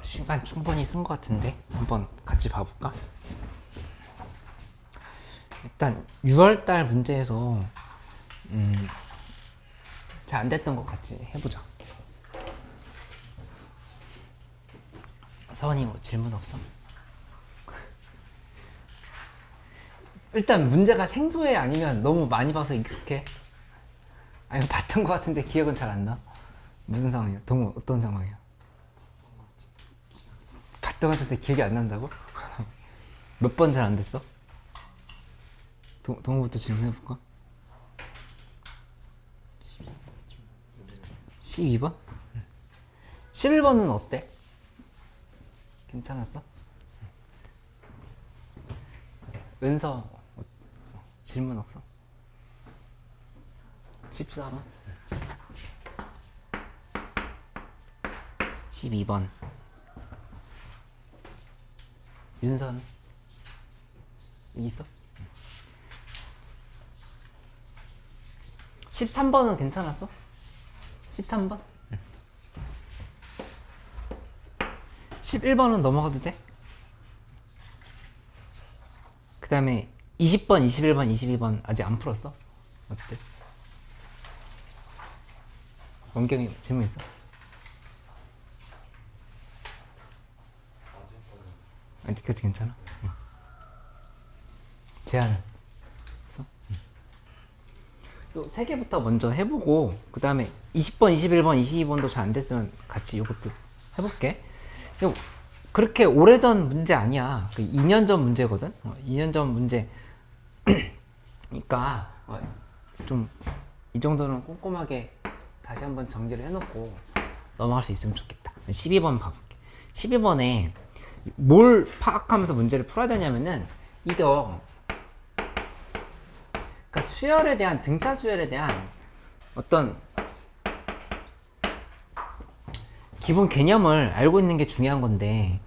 시간 충분히 쓴 것 같은데 한번 같이 봐볼까? 일단 6월달 문제에서 잘 안 됐던 것 같이 해보자. 서원이 뭐 질문 없어? 일단 문제가 생소해 아니면 너무 많이 봐서 익숙해? 아니면 봤던 것 같은데 기억은 잘 안 나? 무슨 상황이야? 동호 어떤 상황이야? 봤던 것 같은데 기억이 안 난다고? 몇 번 잘 안 됐어? 동호부터 질문해볼까? 12번? 11번은 어때? 괜찮았어? 은서 질문 없어? 14번? 12번 윤서는? 있어? 13번은 괜찮았어? 13번? 11번은 넘어가도 돼? 그 다음에 20번, 21번, 22번 아직 안 풀었어? 어때? 원경이 질문 있어? 아직까지 괜찮아? 응. 제안은? 없어? 응. 요 3개부터 먼저 해보고 그 다음에 20번, 21번, 22번도 잘 안 됐으면 같이 이것도 해볼게. 이거 그렇게 오래전 문제 아니야. 2년 전 문제거든? 2년 전 문제 그러니까 좀 이 정도는 꼼꼼하게 다시 한번 정리를 해놓고 넘어갈 수 있으면 좋겠다. 12번 봐볼게. 12번에 뭘 파악하면서 문제를 풀어야 되냐면은 이거 그러니까 수열에 대한 등차 수열에 대한 어떤 기본 개념을 알고 있는 게 중요한 건데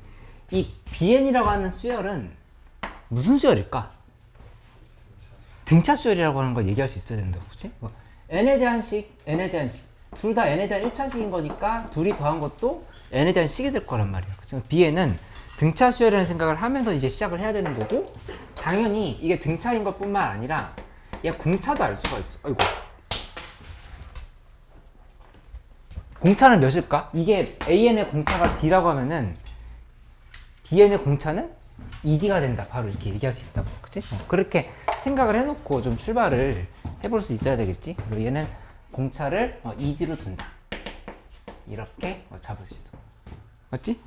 이 BN이라고 하는 수열은 무슨 수열일까? 등차 수열이라고 하는 걸 얘기할 수 있어야 된다고, 그치? n에 대한 식, n에 대한 식. 둘 다 n에 대한 1차식인 거니까 둘이 더한 것도 n에 대한 식이 될 거란 말이야. 그치? B에는 등차 수열이라는 생각을 하면서 이제 시작을 해야 되는 거고 당연히 이게 등차인 것 뿐만 아니라 얘 공차도 알 수가 있어. 아이고. 공차는 몇일까? 이게 AN의 공차가 D라고 하면은 BN의 공차는 ED가 된다. 바로 이렇게 얘기할 수 있다고. 그치? 그렇게 생각을 해놓고 좀 출발을 해볼 수 있어야 되겠지? 그래서 얘는 공차를 ED로 둔다. 이렇게 잡을 수 있어. 맞지?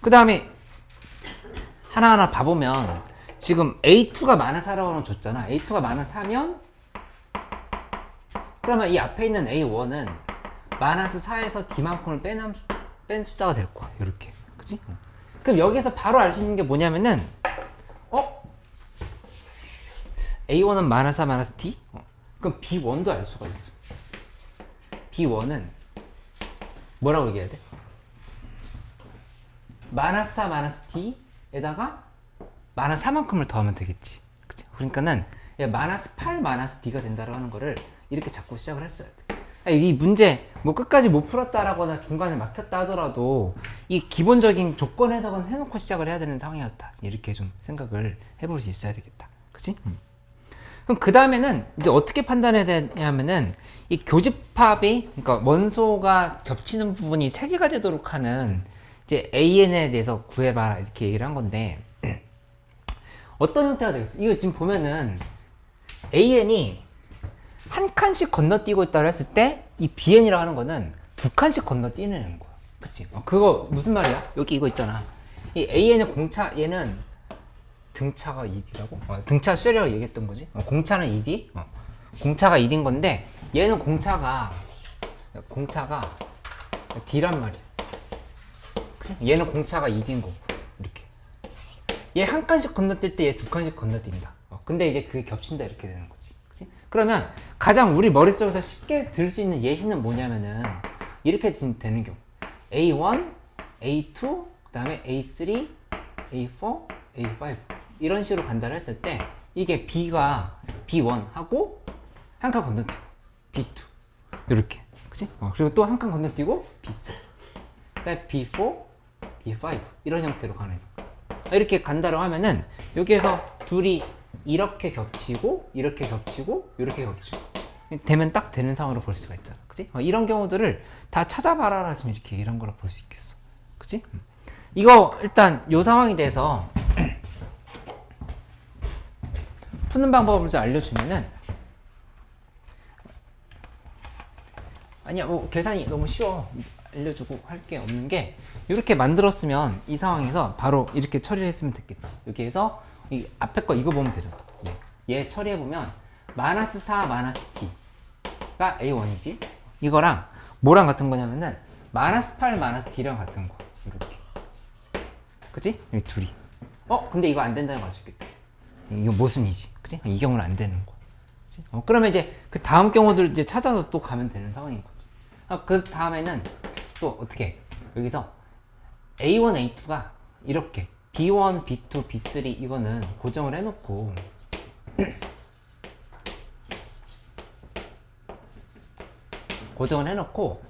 그 다음에 하나하나 봐보면 지금 A2가 마이너스 4라고 줬잖아. A2가 마이너스 4면 그러면 이 앞에 있는 A1은 마이너스 4에서 D만큼을 뺀 숫자가 될 거야. 이렇게. 그치? 그럼 여기서 바로 알 수 있는 게 뭐냐면은 A1은 마이너스 4 마이너스 D? 그럼 B1도 알 수가 있어. B1은 뭐라고 얘기해야 돼? 마이너스 4 마이너스 D에다가 마이너스 4만큼을 더하면 되겠지. 그치? 그러니까는 마이너스 8 마이너스 D가 된다고 하는 거를 이렇게 잡고 시작을 했어야 돼. 이 문제 뭐 끝까지 못 풀었다라거나 중간에 막혔다 하더라도 이 기본적인 조건 해석은 해놓고 시작을 해야 되는 상황이었다. 이렇게 좀 생각을 해볼 수 있어야 되겠다. 그치? 그럼 그 다음에는 이제 어떻게 판단해야 되냐면은 이 교집합이 그러니까 원소가 겹치는 부분이 3개가 되도록 하는 이제 AN에 대해서 구해봐라 이렇게 얘기를 한 건데 어떤 형태가 되겠어? 이거 지금 보면은 AN이 한 칸씩 건너뛰고 있다고 했을 때 이 BN이라고 하는 거는 2칸씩 건너뛰는 거야. 그치? 그거 무슨 말이야? 여기 이거 있잖아. 이 AN의 공차 얘는 등차가 ED라고? 등차 수열이라고 얘기했던 거지. 공차는 ED. 공차가 ED인 건데 얘는 공차가 D란 말이야. 그치? 얘는 공차가 ED인 거고 이렇게. 얘 한 칸씩 건너뛸 때 얘 2칸씩 건너뛴다. 근데 이제 그게 겹친다 이렇게 되는 거지. 그치? 그러면 가장 우리 머릿속에서 쉽게 들 수 있는 예시는 뭐냐면은 이렇게 되는 경우 A1, A2, 그 다음에 A3, A4, A5 이런 식으로 간다를 했을 때 이게 B가 B1하고 한 칸 건너뛰고 B2 이렇게 그치? 그리고 또 한 칸 건너뛰고 B3 그다음에 B4, B5 이런 형태로 가는 거야. 이렇게 간다고 하면은 여기에서 둘이 이렇게 겹치고 이렇게 겹치고 이렇게 겹치고 되면 딱 되는 상황으로 볼 수가 있잖아. 그치? 이런 경우들을 다 찾아봐라 지금 이렇게 이런 거로 볼 수 있겠어. 그치? 이거 일단 요 상황에 대해서 푸는 방법을 좀 알려주면은 아니야 뭐 계산이 너무 쉬워 알려주고 할 게 없는 게 이렇게 만들었으면 이 상황에서 바로 이렇게 처리를 했으면 됐겠지. 여기에서 이 앞에 거 이거 보면 되잖아. 얘 처리해 보면 마이너스 4 마이너스 t가 a1이지. 이거랑 뭐랑 같은 거냐면은 마이너스 8 마이너스 t랑 같은 거 이렇게. 그치? 여기 둘이. 근데 이거 안 된다는 거 알 수 있겠다. 이거 모순이지. 그치? 이 경우는 안 되는 거. 그치? 그러면 이제 그 다음 경우들 이제 찾아서 또 가면 되는 상황인 거지. 그 다음에는 또 어떻게 해? 여기서 A1, A2가 이렇게 B1, B2, B3 이거는 고정을 해놓고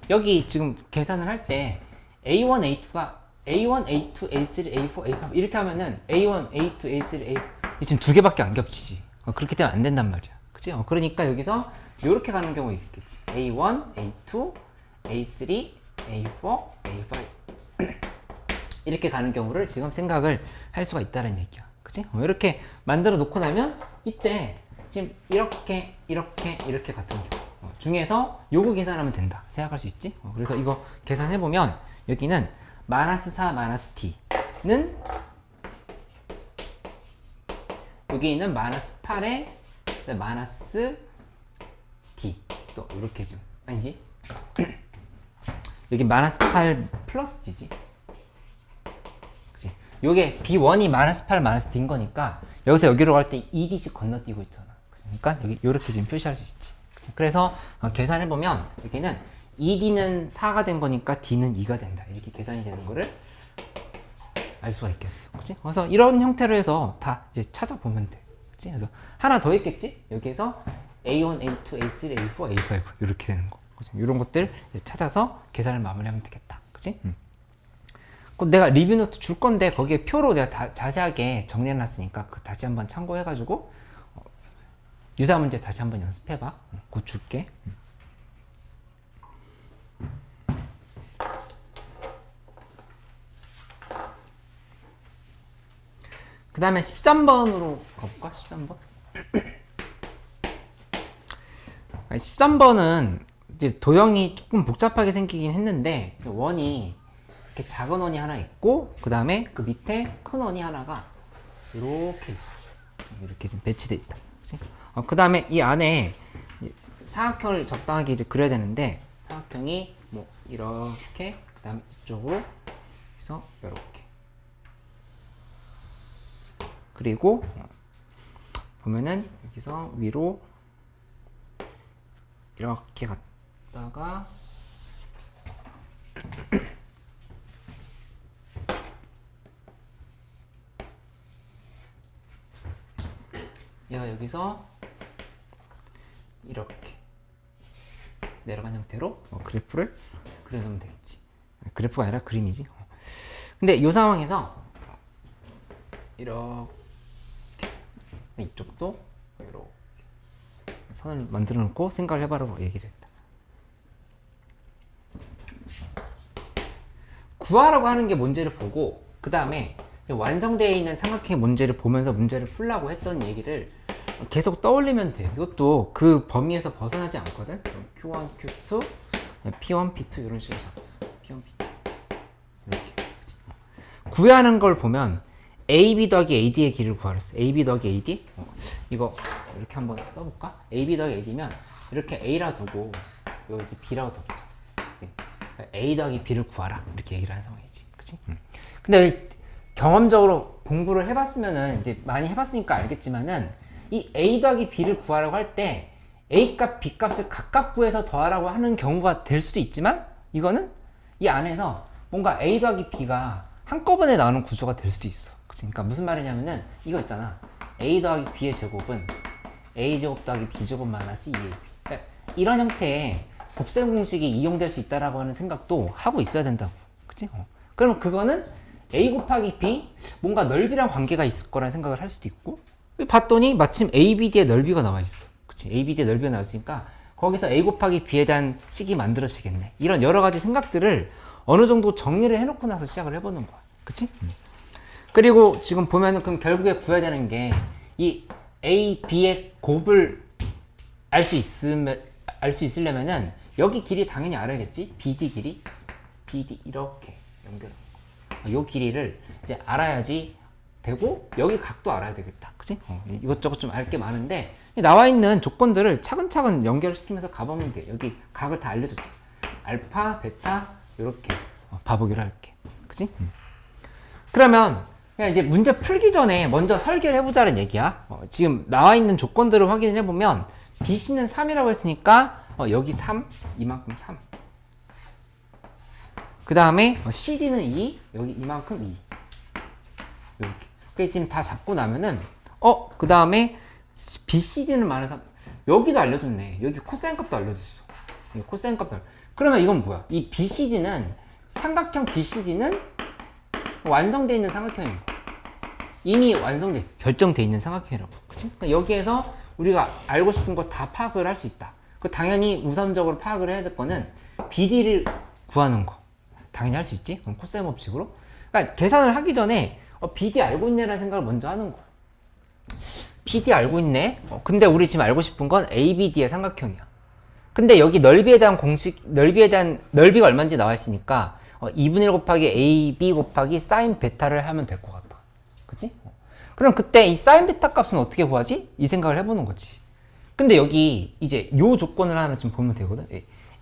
여기 지금 계산을 할 때 A1, A2가 A1, A2, A3, A4, A5 이렇게 하면은 A1, A2, A3, A4 지금 두 개밖에 안 겹치지. 그렇게 되면 안 된단 말이야. 그치? 그러니까 여기서 이렇게 가는 경우 있겠지. A1, A2, A3, A4, A5 이렇게 가는 경우를 지금 생각을 할 수가 있다는 얘기야. 그치? 이렇게 만들어 놓고 나면 이때 지금 이렇게 같은 경우 중에서 요거 계산하면 된다 생각할 수 있지. 그래서 이거 계산해 보면 여기는 마이너스 4 마이너스 t는 여기 있는 마이너스 8에 마이너스 t 또 이렇게 좀 아니지 여기 마이너스 8 플러스 t지. 그치? 요게 b1이 마이너스 8 마이너스 t인 거니까 여기서 여기로 갈 때 2d씩 건너뛰고 있잖아. 그러니까 여기 이렇게 지금 표시할 수 있지. 그래서 계산해 보면 여기는 2d는 4가 된 거니까 d는 2가 된다. 이렇게 계산이 되는 거를 알 수가 있겠어. 그치? 그래서 이런 형태로 해서 다 이제 찾아보면 돼. 그치? 그래서 하나 더 있겠지? 여기에서 A1, A2, A3, A4, A5 이렇게 되는 거. 그치? 이런 것들 찾아서 계산을 마무리하면 되겠다. 그치? 내가 리뷰 노트 줄 건데 거기에 표로 내가 다 자세하게 정리해 놨으니까 다시 한번 참고해 가지고 유사 문제 다시 한번 연습해 봐. 그거 줄게. 그 다음에 13번으로 가볼까? 13번? 13번은 이제 도형이 조금 복잡하게 생기긴 했는데 원이 이렇게 작은 원이 하나 있고 그 다음에 그 밑에 큰 원이 하나가 이렇게 있어. 이렇게 지금 배치돼 있다. 그 다음에 이 안에 사각형을 적당하게 이제 그려야 되는데 사각형이 뭐 이렇게 그 다음에 이쪽으로 해서 이렇게 그리고 보면은 여기서 위로 이렇게 갔다가 얘가 여기서 이렇게 내려간 형태로 그래프를 그려놓으면 되겠지. 그래프가 아니라 그림이지. 근데 이 상황에서 이렇게 이쪽도 이렇게 선을 만들어 놓고 생각을 해봐라고 얘기를 했다. 구하라고 하는 게 문제를 보고 그 다음에 완성되어 있는 삼각형의 문제를 보면서 문제를 풀라고 했던 얘기를 계속 떠올리면 돼. 이것도 그 범위에서 벗어나지 않거든. Q1, Q2, P1, P2 이런 식으로 잡았어. P1, P2 이렇게. 그치? 구하는 걸 보면 AB 더하기 AD의 길을 구하랬어. AB 더하기 AD? 이거 이렇게 한번 써볼까? AB 더하기 AD면 이렇게 A라 두고 여기 B라고 덮자. A 더하기 B를 구하라. 이렇게 얘기를 하는 상황이지. 그치? 근데 경험적으로 공부를 해봤으면은 이제 많이 해봤으니까 알겠지만은 이 A 더하기 B를 구하라고 할 때 A 값, B 값을 각각 구해서 더하라고 하는 경우가 될 수도 있지만 이거는 이 안에서 뭔가 A 더하기 B가 한꺼번에 나오는 구조가 될 수도 있어. 그러니까 무슨 말이냐면은 이거 있잖아. A 더하기 B의 제곱은 A제곱 더하기 B제곱 마이너스 2AB. 그러니까 이런 형태의 곱셈 공식이 이용될 수 있다라고 하는 생각도 하고 있어야 된다고. 그치? 그럼 그거는 A 곱하기 B 뭔가 넓이랑 관계가 있을 거라는 생각을 할 수도 있고, 봤더니 마침 ABD의 넓이가 나와 있어. 그치? ABD의 넓이가 나와 있으니까 거기서 A 곱하기 B에 대한 식이 만들어지겠네. 이런 여러 가지 생각들을 어느 정도 정리를 해놓고 나서 시작을 해보는 거야. 그치? 그리고 지금 보면은 그럼 결국에 구해야 되는 게 이 A, B의 곱을 알 수 있으려면은 여기 길이 당연히 알아야겠지? BD 길이. BD 이렇게 연결. 요 길이를 이제 알아야지 되고, 여기 각도 알아야 되겠다. 그치? 이것저것 좀 알 게 많은데, 나와 있는 조건들을 차근차근 연결시키면서 가보면 돼. 여기 각을 다 알려줬지. 알파, 베타, 요렇게 봐보기로 할게. 그치? 그러면 그냥 이제 문제 풀기 전에 먼저 설계를 해보자는 얘기야. 지금 나와 있는 조건들을 확인을 해보면 BC는 3이라고 했으니까 여기 3, 이만큼 3. 그 다음에 CD는 2, 여기 이만큼 2. 이렇게. 그게 지금 다 잡고 나면은 그 다음에 BCD는 많은 3. 여기도 알려줬네. 여기 코사인 값도 알려줬어. 여기 코사인 값도 그러면 이건 뭐야? 이 BCD는 삼각형 BCD는 완성되어 있는 삼각형입니다. 이미 완성돼 있어. 결정돼 있는 삼각형이라고. 그치? 그러니까 여기에서 우리가 알고 싶은 거 다 파악을 할 수 있다. 당연히 우선적으로 파악을 해야 될 거는 BD를 구하는 거. 당연히 할 수 있지? 그럼 코사인 법칙으로. 그러니까 계산을 하기 전에 BD 알고 있네라는 생각을 먼저 하는 거야. BD 알고 있네? 근데 우리 지금 알고 싶은 건 ABD의 삼각형이야. 근데 여기 넓이에 대한 넓이가 얼마인지 나와 있으니까 2분의 1 곱하기 AB 곱하기 사인 베타를 하면 될 것 같다. 그치? 그럼 그때 이 사인 베타 값은 어떻게 구하지? 이 생각을 해보는 거지. 근데 여기 이제 요 조건을 하나 지금 보면 되거든.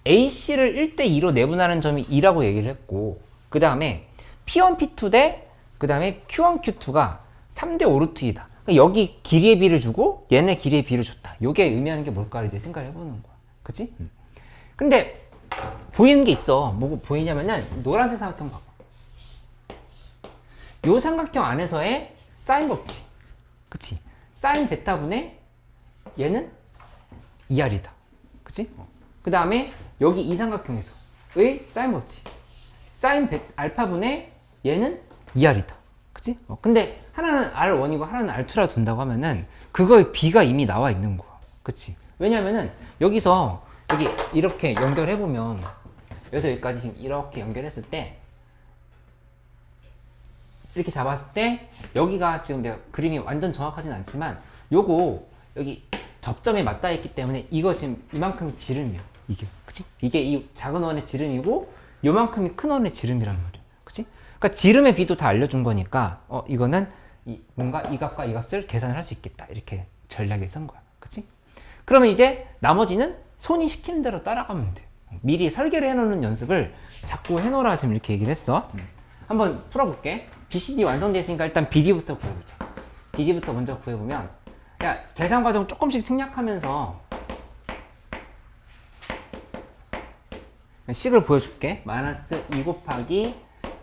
AC를 1대2로 내분하는 점이 2라고 얘기를 했고, 그 다음에 P1, P2 대 그 다음에 Q1, Q2가 3대 5루트이다. 그러니까 여기 길이의 비를 주고 얘네 길이의 비를 줬다. 요게 의미하는 게 뭘까 이제 생각을 해보는 거야. 그치? 근데 보이는 게 있어. 뭐 보이냐면은 노란색 삼각형 봐봐. 요 삼각형 안에서의 사인 법칙. 그치? 사인 베타분의 얘는 2R이다. 그치? 그 다음에 여기 이 삼각형에서의 사인 법칙. 사인 알파분의 얘는 2R이다. 그치? 근데 하나는 R1이고 하나는 R2라고 둔다고 하면은 그거의 B가 이미 나와 있는 거야. 그치? 왜냐면은 여기서 여기 이렇게 연결해보면 여기서 여기까지 지금 이렇게 연결했을 때 이렇게 잡았을 때 여기가 지금 내가 그림이 완전 정확하진 않지만 요거 여기 접점에 맞닿아 있기 때문에 이거 지금 이만큼이 지름이야. 이게. 그치? 이게 이 작은 원의 지름이고 요만큼이 큰 원의 지름이란 말이야. 그치? 그러니까 지름의 비도 다 알려준 거니까 이거는 뭔가 이 값과 이 값을 계산을 할 수 있겠다. 이렇게 전략에 쓴 거야. 그치? 그러면 이제 나머지는 손이 시키는 대로 따라가면 돼. 미리 설계를 해놓는 연습을 자꾸 해놓으라 지금 이렇게 얘기를 했어. 한번 풀어볼게. BCD 완성되어 있으니까 일단 BD부터 구해보자. BD부터 먼저 구해보면 계산 과정 조금씩 생략하면서 식을 보여줄게. 마이너스 2 곱하기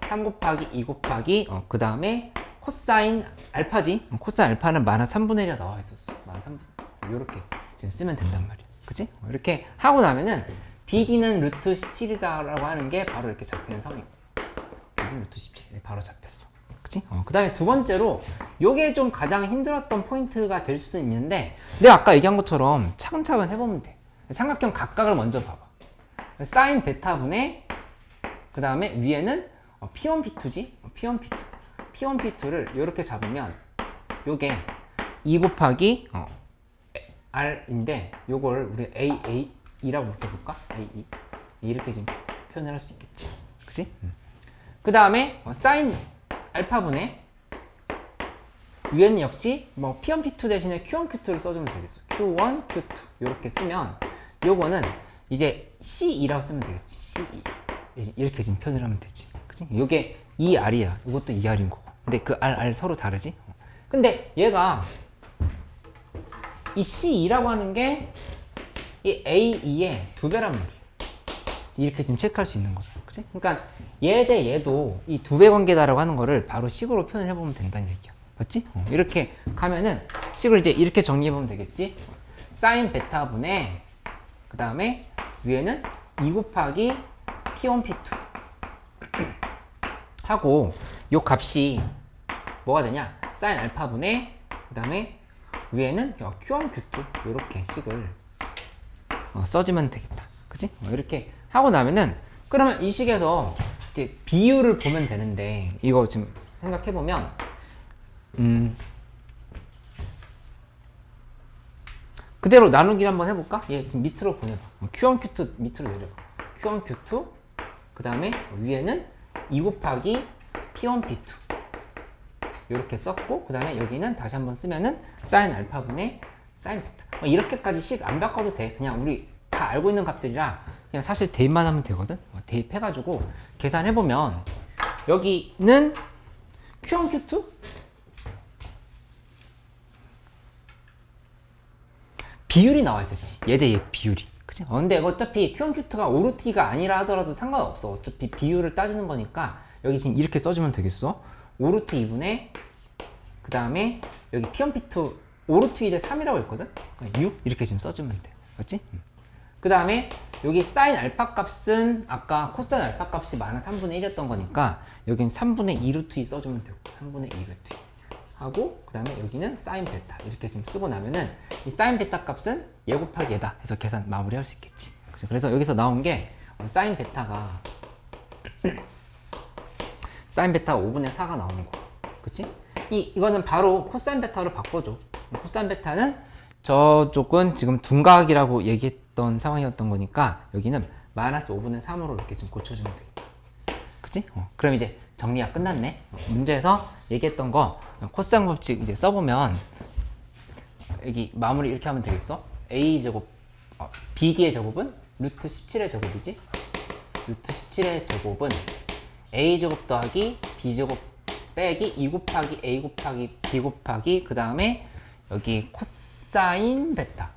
3 곱하기 2 곱하기 그 다음에 코사인 알파지. 코사인 알파는 마이너스 3분의 1이라 나와 있었어. 마이너스 3분의 1. 이렇게 지금 쓰면 된단 말이야. 그치? 이렇게 하고 나면은 BD는 루트 17이다라고 하는 게 바로 이렇게 잡히는 성이고, BD는 루트 17. 바로 잡혔어. 그치? 그 다음에 두 번째로 요게 좀 가장 힘들었던 포인트가 될 수도 있는데 내가 아까 얘기한 것처럼 차근차근 해보면 돼. 삼각형 각각을 먼저 봐봐. 사인 베타분의 그 다음에 위에는 P1, P2지? P1, P2. P1, P2를 이렇게 잡으면 요게 2 곱하기 R인데 요걸 우리 AA라고 묶어볼까? AA. 이렇게 지금 표현을 할 수 있겠지. 그치? 그 다음에 사인 알파분의 위에는 역시 P1, P2 대신에 Q1, Q2를 써주면 되겠어. Q1, Q2 이렇게 쓰면 요거는 이제 C2라고 쓰면 되겠지. C2 이렇게 지금 표현을 하면 되지. 그치? 요게 2R이야. 이것도 2R인 거고. 근데 그 R 서로 다르지? 근데 얘가 이 C2라고 하는 게 이 A2의 2배란 말이야. 이렇게 지금 체크할 수 있는 거죠. 그치? 그러니까 얘 대 얘도 이 2배 관계다라고 하는 거를 바로 식으로 표현을 해보면 된다는 얘기야. 맞지? 이렇게 가면은 식을 이제 이렇게 정리해보면 되겠지? 사인 베타분의 그 다음에 위에는 2 곱하기 P1, P2 하고 요 값이 뭐가 되냐? 사인 알파분의 그 다음에 위에는 Q1, Q2 이렇게 식을 써주면 되겠다. 그치? 이렇게 하고 나면은 그러면 이 식에서 이제 비율을 보면 되는데 이거 지금 생각해보면 그대로 나누기를 한번 해볼까? 얘 지금 밑으로 보내봐. Q1, Q2 밑으로 내려봐. Q1, Q2 그 다음에 위에는 2 곱하기 P1, P2 이렇게 썼고 그 다음에 여기는 다시 한번 쓰면은 사인 알파분의 사인 베타. 이렇게까지 식 안 바꿔도 돼. 그냥 우리 다 알고 있는 값들이라 그냥 사실 대입만 하면 되거든. 대입해가지고 계산해보면 여기는 Q1, Q2 비율이 나와 있었지. 얘 대 얘 비율이. 그치? 근데 어차피 Q1, Q2가 오르티가 아니라 하더라도 상관없어. 어차피 비율을 따지는 거니까 여기 지금 이렇게 써주면 되겠어. 오르트 2분의 그 다음에 여기 P1, P2 오르트 2대 3이라고 했거든? 6 이렇게 지금 써주면 돼. 그렇지? 그 다음에 여기 사인 알파 값은 아까 코사인 알파 값이 마이너스 3분의 1이었던 거니까 여기는 3분의 2 루트 2 써주면 되고 3분의 2 루트 2 하고 그 다음에 여기는 사인 베타 이렇게 지금 쓰고 나면은 이 사인 베타 값은 얘 곱하기 얘다 해서 계산 마무리할 수 있겠지. 그래서 여기서 나온 게 사인 베타가 사인 베타 5분의 4가 나오는 거. 그치? 이거는 바로 코사인 베타로 바꿔줘. 코사인 베타는 저쪽은 지금 둔각이라고 얘기했던 상황이었던 거니까 여기는 마이너스 5분의 3으로 이렇게 좀 고쳐주면 되겠다. 그치? 그럼 이제 정리가 끝났네. 문제에서 얘기했던 거 코사인 법칙 이제 써보면 여기 마무리 이렇게 하면 되겠어. a제곱 bd의 제곱은 루트 17의 제곱이지. 루트 17의 제곱은 a제곱 더하기 b제곱 빼기 2 곱하기 a 곱하기 b 곱하기 그 다음에 여기 코사인 베타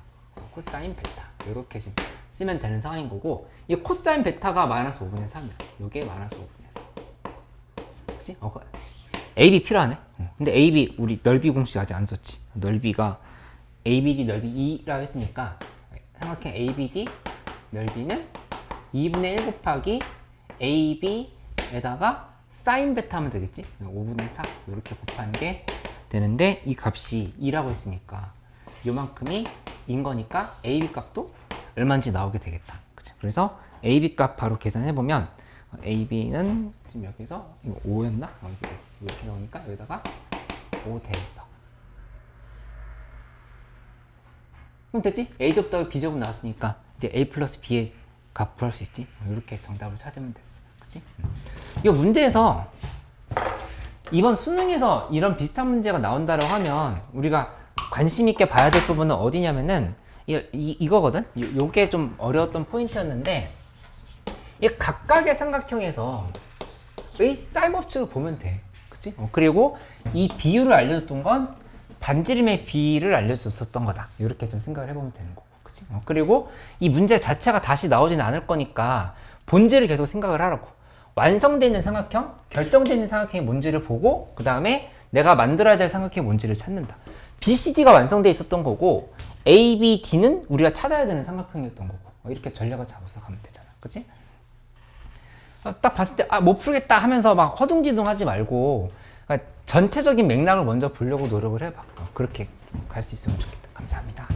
이렇게 지금 쓰면 되는 상황인 거고 이 코사인 베타가 마이너스 5분의 3이야. 이게 마이너스 5분의 3. 그치? AB 필요하네. 근데 AB 우리 넓이 공식 아직 안 썼지. 넓이가 ABD 넓이 2라고 했으니까 생각해. ABD 넓이는 2분의 1 곱하기 AB에다가 사인 베타 하면 되겠지? 5분의 4 이렇게 곱한 게 되는데 이 값이 2라고 했으니까 요만큼이 인 거니까 AB 값도 얼마인지 나오게 되겠다. 그치? 그래서 AB 값 바로 계산해보면 AB는 지금 여기서 이거 5였나? 이렇게 나오니까 여기다가 5 대입하. 그럼 됐지? A제곱 더하기 B제곱 나왔으니까 이제 A 플러스 B의 값 구할 수 있지? 이렇게 정답을 찾으면 됐어. 그치? 이 문제에서 이번 수능에서 이런 비슷한 문제가 나온다고 하면 우리가 관심 있게 봐야 될 부분은 어디냐면은 이거거든? 요게 좀 어려웠던 포인트였는데 이 각각의 삼각형에서 이 사인 법칙을 보면 돼. 그치? 그리고 이 비율을 알려줬던 건 반지름의 비를 알려줬었던 거다. 이렇게 좀 생각을 해보면 되는 거고. 그치? 그리고 이 문제 자체가 다시 나오지는 않을 거니까 본질을 계속 생각을 하라고. 완성되어 있는 삼각형, 결정되어 있는 삼각형이 뭔지를 보고 그 다음에 내가 만들어야 될 삼각형이 뭔지를 찾는다. BCD가 완성되어 있었던 거고 A, B, D는 우리가 찾아야 되는 삼각형이었던 거고 이렇게 전략을 잡아서 가면 되잖아. 그치? 딱 봤을 때 못 풀겠다 하면서 막 허둥지둥 하지 말고 그러니까 전체적인 맥락을 먼저 보려고 노력을 해봐. 그렇게 갈 수 있으면 좋겠다. 감사합니다.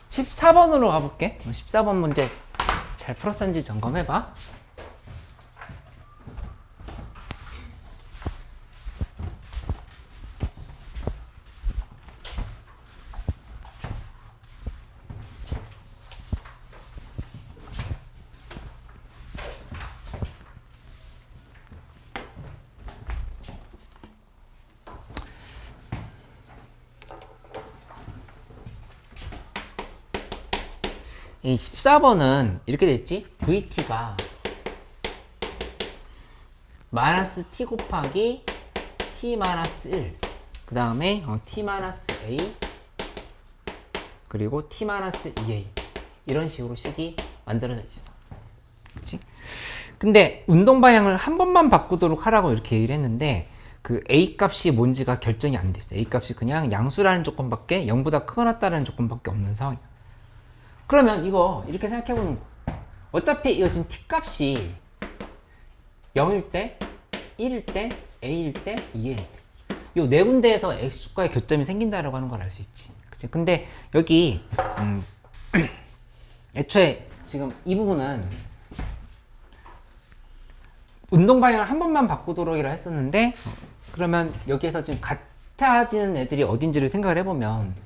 14번으로 가볼게. 14번 문제 잘 풀었는지 점검해봐. 이 14번은 이렇게 됐지? VT가 마이너스 t 곱하기 t 마이너스 1, 그 다음에 t 마이너스 a, 그리고 t 마이너스 2a, 이런 식으로 식이 만들어져 있어. 그치? 근데 운동 방향을 한 번만 바꾸도록 하라고 이렇게 얘기를 했는데, 그 a 값이 뭔지가 결정이 안 됐어. a 값이 그냥 양수라는 조건밖에, 0보다 크거나 같다는 조건밖에 없는 상황이야. 그러면 이거 이렇게 생각해보는 거. 어차피 이거 지금 t 값이 0일 때, 1일 때, a일 때, 2일 때, 이 네 군데에서 x축과의 교점이 생긴다라고 하는 걸 알 수 있지. 그치? 근데 여기 애초에 지금 이 부분은 운동 방향을 한 번만 바꾸도록이라 했었는데, 그러면 여기에서 지금 같아지는 애들이 어딘지를 생각을 해보면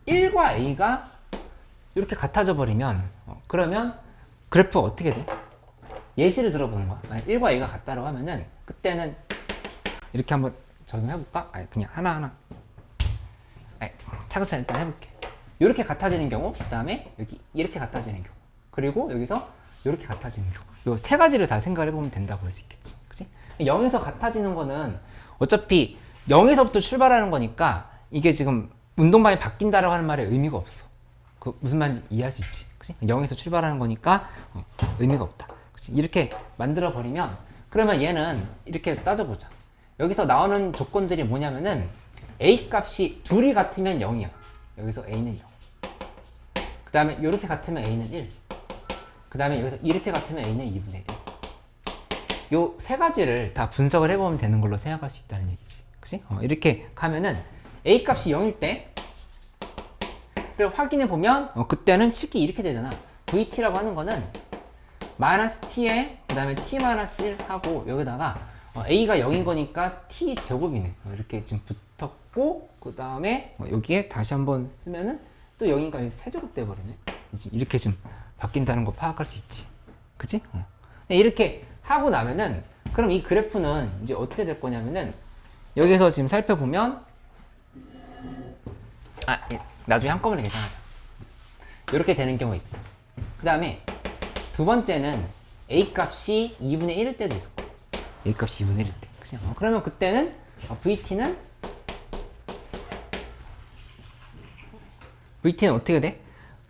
1과 a가 이렇게 같아져 버리면, 그러면 그래프가 어떻게 돼? 예시를 들어보는 거야. 만약 1과 a가 같다고 하면은, 그때는 이렇게 한번 적용해볼까? 아니, 그냥 하나하나. 아니, 차근차근 일단 해볼게. 이렇게 같아지는 경우, 그 다음에 여기 이렇게 같아지는 경우, 그리고 여기서 이렇게 같아지는 경우, 요 세 가지를 다 생각을 해보면 된다고 볼 수 있겠지. 그치? 0에서 같아지는 거는 어차피 0에서부터 출발하는 거니까, 이게 지금 운동방이 바뀐다라고 하는 말에 의미가 없어. 그 무슨 말인지 이해할 수 있지. 그치? 0에서 출발하는 거니까 의미가 없다. 그치? 이렇게 만들어 버리면, 그러면 얘는 이렇게 따져보자. 여기서 나오는 조건들이 뭐냐면은, a 값이 둘이 같으면 0이야. 여기서 a는 0. 그 다음에 이렇게 같으면 a는 1. 그 다음에 여기서 이렇게 같으면 a는 2분의 1. 요 세 가지를 다 분석을 해보면 되는 걸로 생각할 수 있다는 얘기지. 그치? 이렇게 가면은 a 값이 0일 때, 그리고 확인해 보면 그때는 식이 이렇게 되잖아. vt라고 하는 거는 마이너스 t에 그 다음에 t 마이너스 1 하고, 여기다가 a가 0인 거니까 t 제곱이네. 이렇게 지금 붙었고, 그 다음에 여기에 다시 한번 쓰면은 또 0인가 세제곱 돼버리네. 이렇게 지금 바뀐다는 거 파악할 수 있지. 그치? 이렇게 하고 나면은, 그럼 이 그래프는 이제 어떻게 될 거냐면은, 여기서 지금 살펴보면, 나중에 한꺼번에 계산하자. 이렇게 되는 경우가 있다. 그 다음에 두 번째는 a 값이 2분의 1일 때도 있을 거야. a 값이 2분의 1일 때. 그치? 그러면 그때는 vt는 어떻게 돼?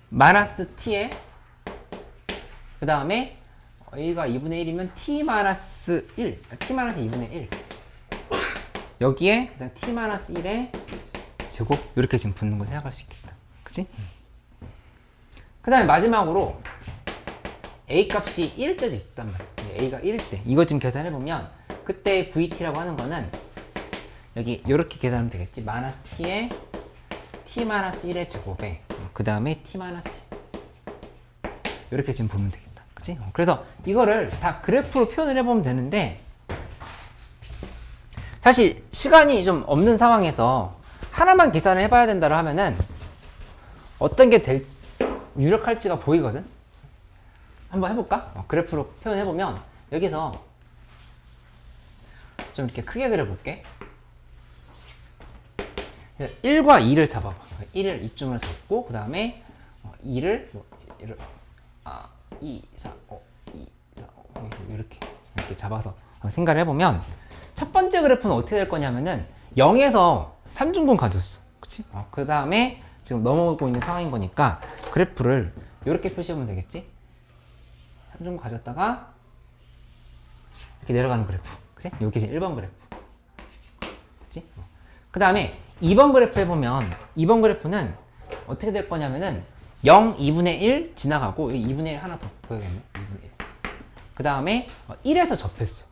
마이너스 t에 그 다음에 a가 2분의 1이면 t 마이너스 1, t 마이너스 2분의 1, 여기에 그다음 t 마이너스 1의 제곱, 이렇게 지금 붙는 거 생각할 수 있겠다. 그치? 그 다음에 마지막으로 a 값이 1일 때도 있었단 말이야. a가 1일 때, 이거 지금 계산해보면 그때 vt라고 하는 거는 여기 이렇게 계산하면 되겠지. 마이너스 t에 t 마이너스 1의 제곱에 그 다음에 t 마이너스 1, 이렇게 지금 보면 되겠다. 그치? 그래서 이거를 다 그래프로 표현을 해보면 되는데, 사실 시간이 좀 없는 상황에서 하나만 계산을 해봐야 된다고 하면은 어떤 게 유력할지가 보이거든? 한번 해볼까? 그래프로 표현해보면, 여기서 좀 이렇게 크게 그려볼게. 1과 2를 잡아봐. 1을 이쯤을 잡고, 그 다음에 2를 2, 4, 5, 2, 4, 5 이렇게 잡아서 생각을 해보면, 첫 번째 그래프는 어떻게 될 거냐면은 0에서 3중분 가졌어. 그치? 그 다음에 지금 넘어오고 있는 상황인 거니까 그래프를 이렇게 표시하면 되겠지? 3중분 가졌다가 이렇게 내려가는 그래프. 그치? 여기 이제 1번 그래프. 그치? 그 다음에 2번 그래프 해보면, 2번 그래프는 어떻게 될 거냐면은 0, 2분의 1 지나가고, 여기 2분의 1 하나 더 보여야겠네. 2분의 1. 그 다음에 1에서 접했어.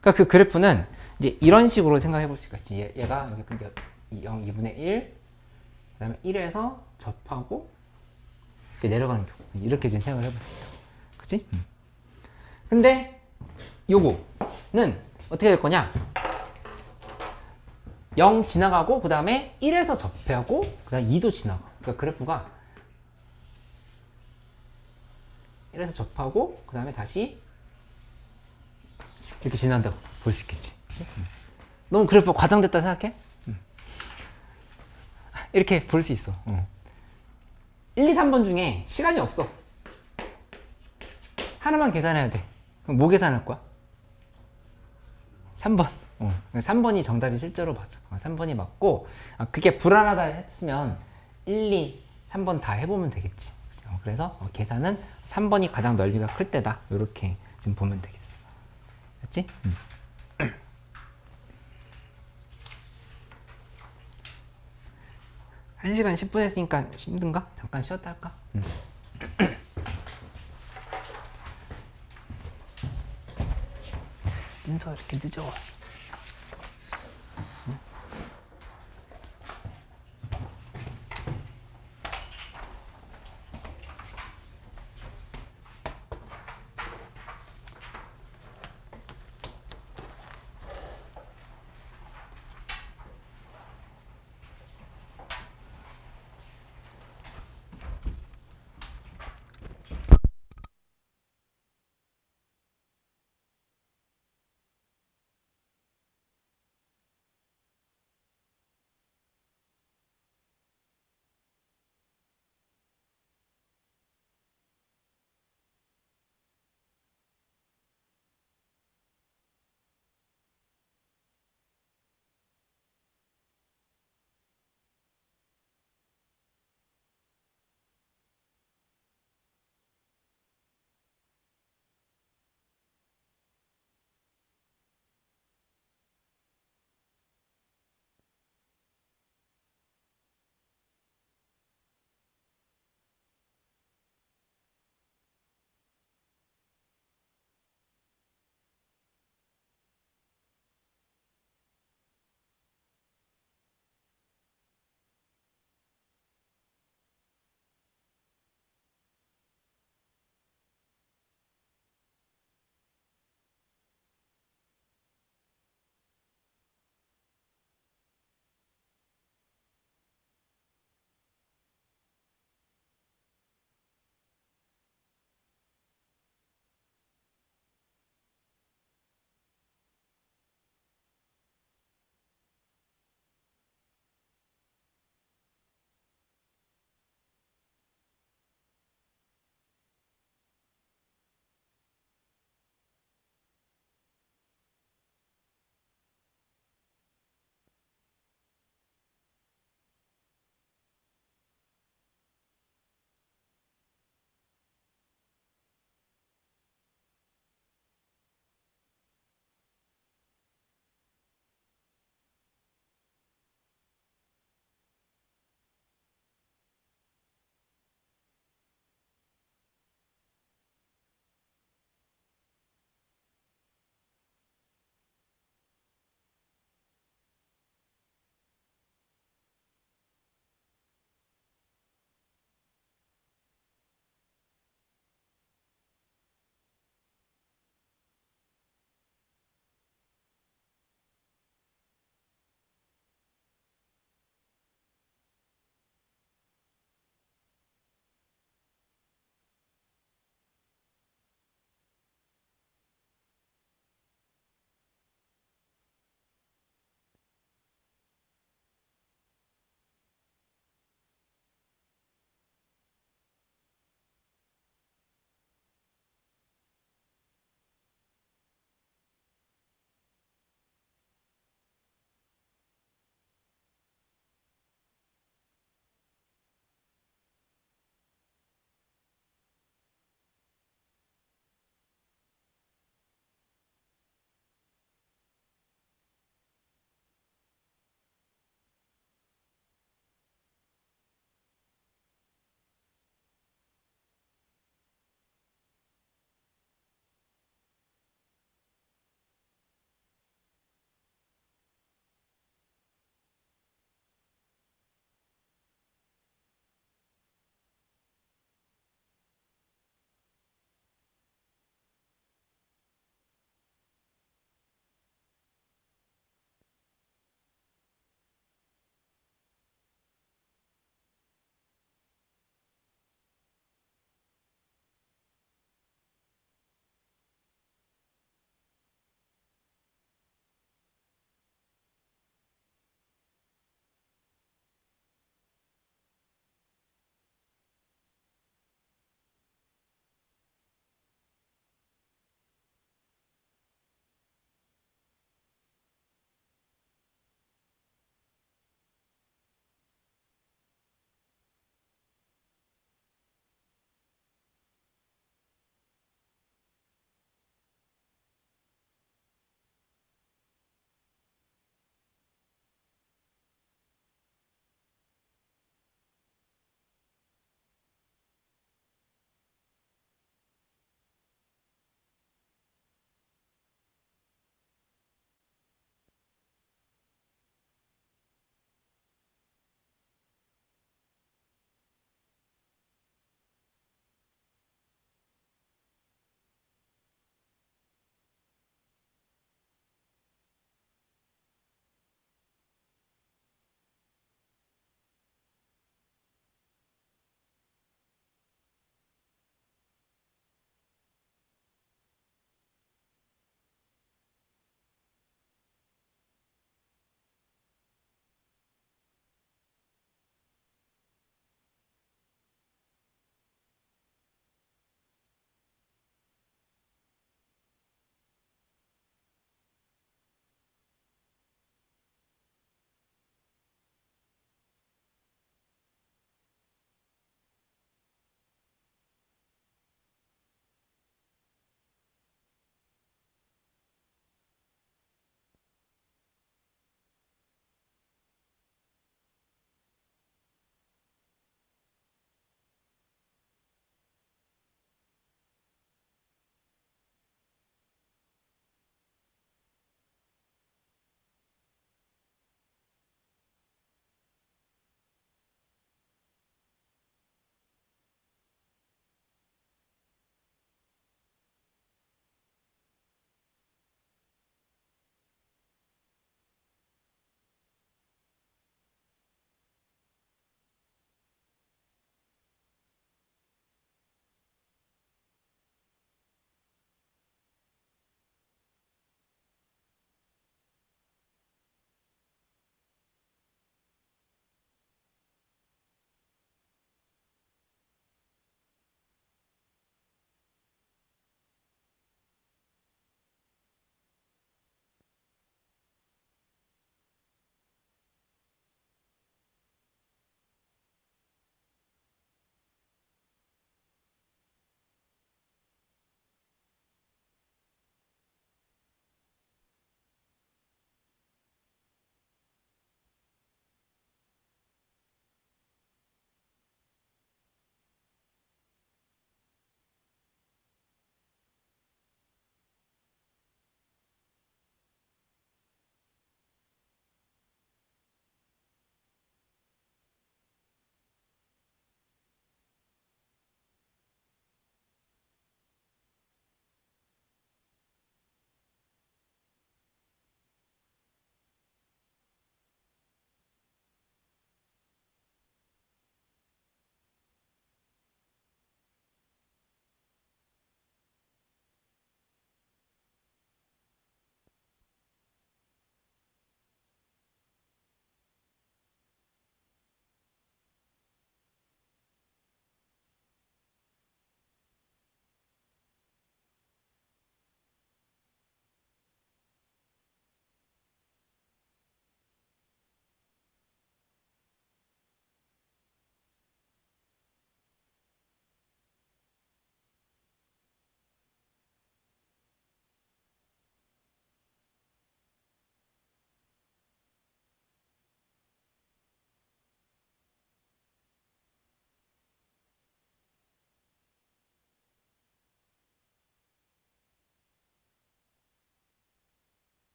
그러니까 그 그래프는 이제 이런 식으로 생각해 볼 수가 있지. 얘가 여기 근데 0, 2분의 1, 그 다음에 1에서 접하고 이렇게 내려가는 경우, 이렇게 지금 생각을 해볼 수 있다. 그치? 근데 요거는 어떻게 될 거냐? 0 지나가고, 그 다음에 1에서 접하고, 그 다음에 2도 지나가. 그러니까 그래프가 1에서 접하고, 그 다음에 다시 이렇게 지난다고 볼 수 있겠지. 그치? 너무 그래프가 과장됐다 생각해? 이렇게 볼 수 있어. 1, 2, 3번 중에 시간이 없어. 하나만 계산해야 돼. 그럼 뭐 계산할 거야? 3번. 3번이 정답이 실제로 맞아. 3번이 맞고, 그게 불안하다 했으면 1, 2, 3번 다 해보면 되겠지. 그래서 계산은 3번이 가장 넓이가 클 때다. 이렇게 지금 보면 되겠어. 됐지? 1시간 10분 했으니까 힘든가? 잠깐 쉬었다 할까? 윤서 이렇게 늦어.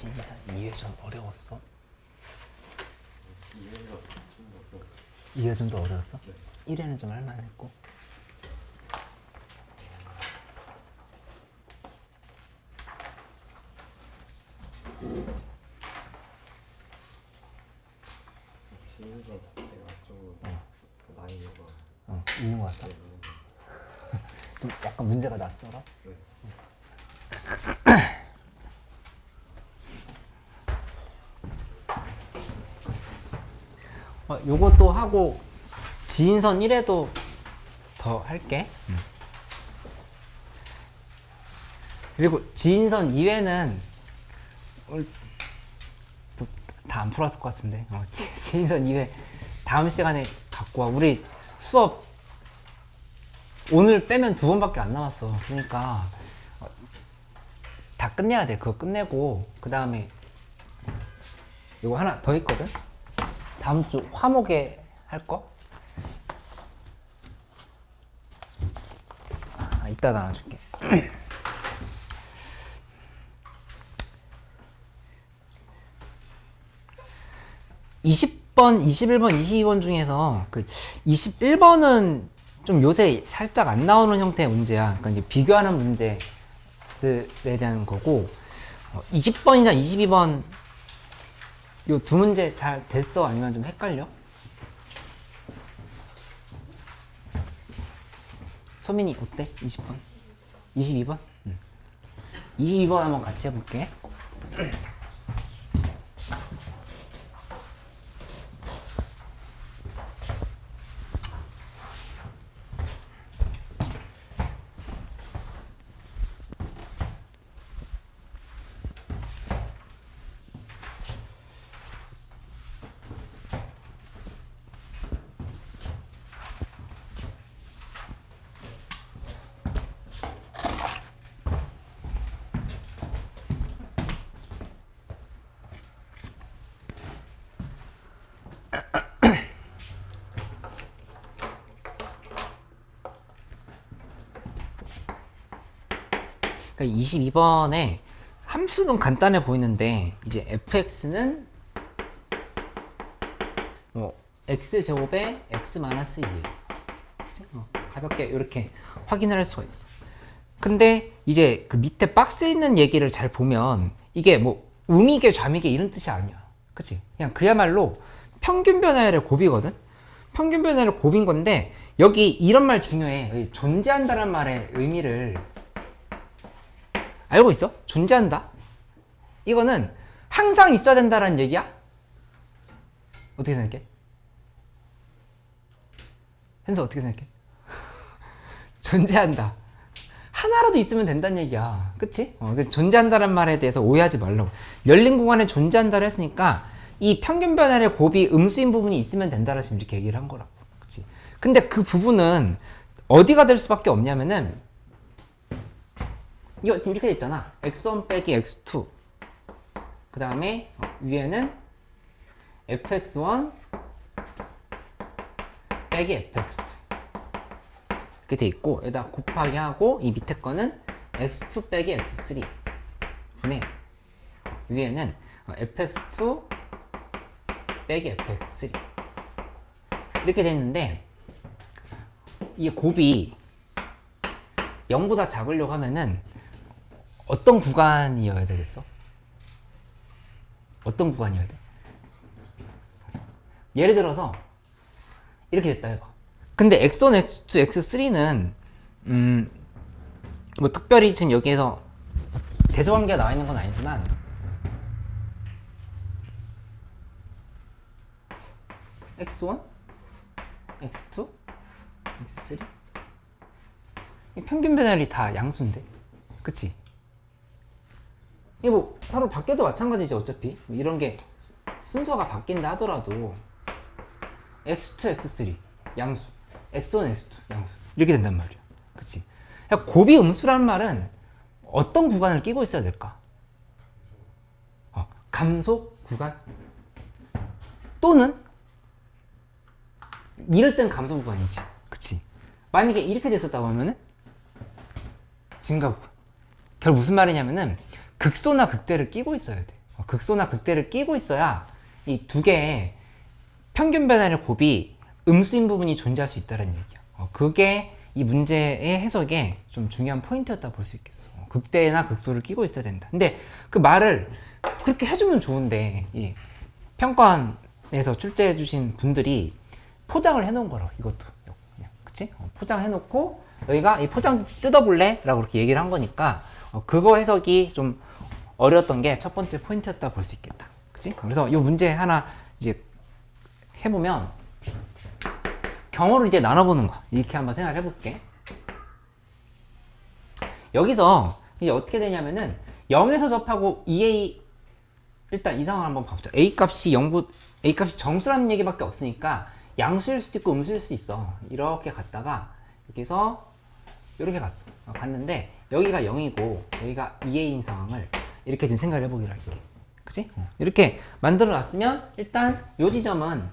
지인선 2회 좀 어려웠어? 2회 좀 더 어려웠어? 1회는 좀 할만했고. 지인선 자체가 좀 난이도가 있는 것 같아. 좀 약간 문제가 낯설어? 네. 요것도 하고 지인선 1회도 더 할게. 그리고 지인선 2회는 다 안 풀었을 것 같은데. 지인선 2회 다음 시간에 갖고 와. 우리 수업 오늘 빼면 2번밖에 안 남았어. 그러니까 다 끝내야 돼. 그거 끝내고 그 다음에 이거 하나 더 있거든. 다음 주 화목에 할 거. 이따 나눠줄게. 20번, 21번, 22번 중에서 그 21번은 좀 요새 살짝 안 나오는 형태의 문제야. 그러니까 이제 비교하는 문제들에 대한 거고, 20번이나 22번 요 두 문제 잘 됐어? 아니면 좀 헷갈려? 소민이 어때? 20번? 22번? 22번 한번 같이 해볼게. 그러니까 22번에 함수는 간단해 보이는데 이제 fx는 뭐 x제곱에 x-2예요. 가볍게 이렇게 확인을 할 수가 있어. 근데 이제 그 밑에 박스에 있는 얘기를 잘 보면 이게 뭐 음이게 좌미게 이런 뜻이 아니야. 그치? 그냥 그야말로 평균 변화율의 곱이거든? 평균 변화율의 곱인 건데 여기 이런 말 중요해. 존재한다는 말의 의미를 알고 있어? 존재한다? 이거는 항상 있어야 된다는 얘기야? 어떻게 생각해? 현서 어떻게 생각해? 존재한다. 하나라도 있으면 된다는 얘기야. 그치? 존재한다는 말에 대해서 오해하지 말라고. 열린 공간에 존재한다를 했으니까 이 평균 변화의 곱이 음수인 부분이 있으면 된다라 지금 이렇게 얘기를 한 거라고. 그치? 근데 그 부분은 어디가 될 수밖에 없냐면은 이거 지금 이렇게 돼 있잖아. x1 빼기 x2. 그 다음에 위에는 fx1 빼기 fx2. 이렇게 돼 있고, 여기다 곱하기 하고, 이 밑에 거는 x2 빼기 x3. 분의 위에는 fx2 빼기 fx3. 이렇게 돼 있는데, 이 곱이 0보다 작으려고 하면은 어떤 구간이어야 되겠어? 어떤 구간이어야 돼? 예를 들어서 이렇게 됐다 해봐. 근데 x1, x2, x3는 뭐 특별히 지금 여기에서 대소관계가 나와 있는 건 아니지만 x1, x2, x3 이 평균 변화율이 다 양수인데, 그치? 이게 뭐 서로 바뀌어도 마찬가지지 어차피. 뭐 이런 게 순서가 바뀐다 하더라도 x2, x3 양수, x1, x2 양수 이렇게 된단 말이야. 그치? 그러니까 곱이 음수라는 말은 어떤 구간을 끼고 있어야 될까? 감소 구간? 또는 이럴 땐 감소 구간이지. 그치? 만약에 이렇게 됐었다고 하면은 증가 구간. 결국 무슨 말이냐면은 극소나 극대를 끼고 있어야 돼. 극소나 극대를 끼고 있어야 이 두 개의 평균 변화의 곱이 음수인 부분이 존재할 수 있다는 얘기야. 그게 이 문제의 해석에 좀 중요한 포인트였다 볼 수 있겠어. 극대나 극소를 끼고 있어야 된다. 근데 그 말을 그렇게 해주면 좋은데 이 평가원에서 출제해 주신 분들이 포장을 해놓은 거라고. 이것도 그냥, 그치? 포장해놓고 여기가 이 포장 뜯어볼래? 라고 그렇게 얘기를 한 거니까 그거 해석이 좀 어려웠던 게 첫 번째 포인트였다 볼 수 있겠다. 그치? 그래서 이 문제 하나 이제 해보면 경우를 이제 나눠보는 거야. 이렇게 한번 생각을 해볼게. 여기서 이제 어떻게 되냐면은 0에서 접하고 2a 일단 이 상황을 한번 봐보자. a 값이 정수라는 얘기밖에 없으니까 양수일 수도 있고 음수일 수도 있어. 이렇게 갔다가 여기서 이렇게 갔는데 여기가 0이고 여기가 2a인 상황을 이렇게 좀 생각을 해보기로 할게. 그치? 이렇게 만들어 놨으면 일단 요 지점은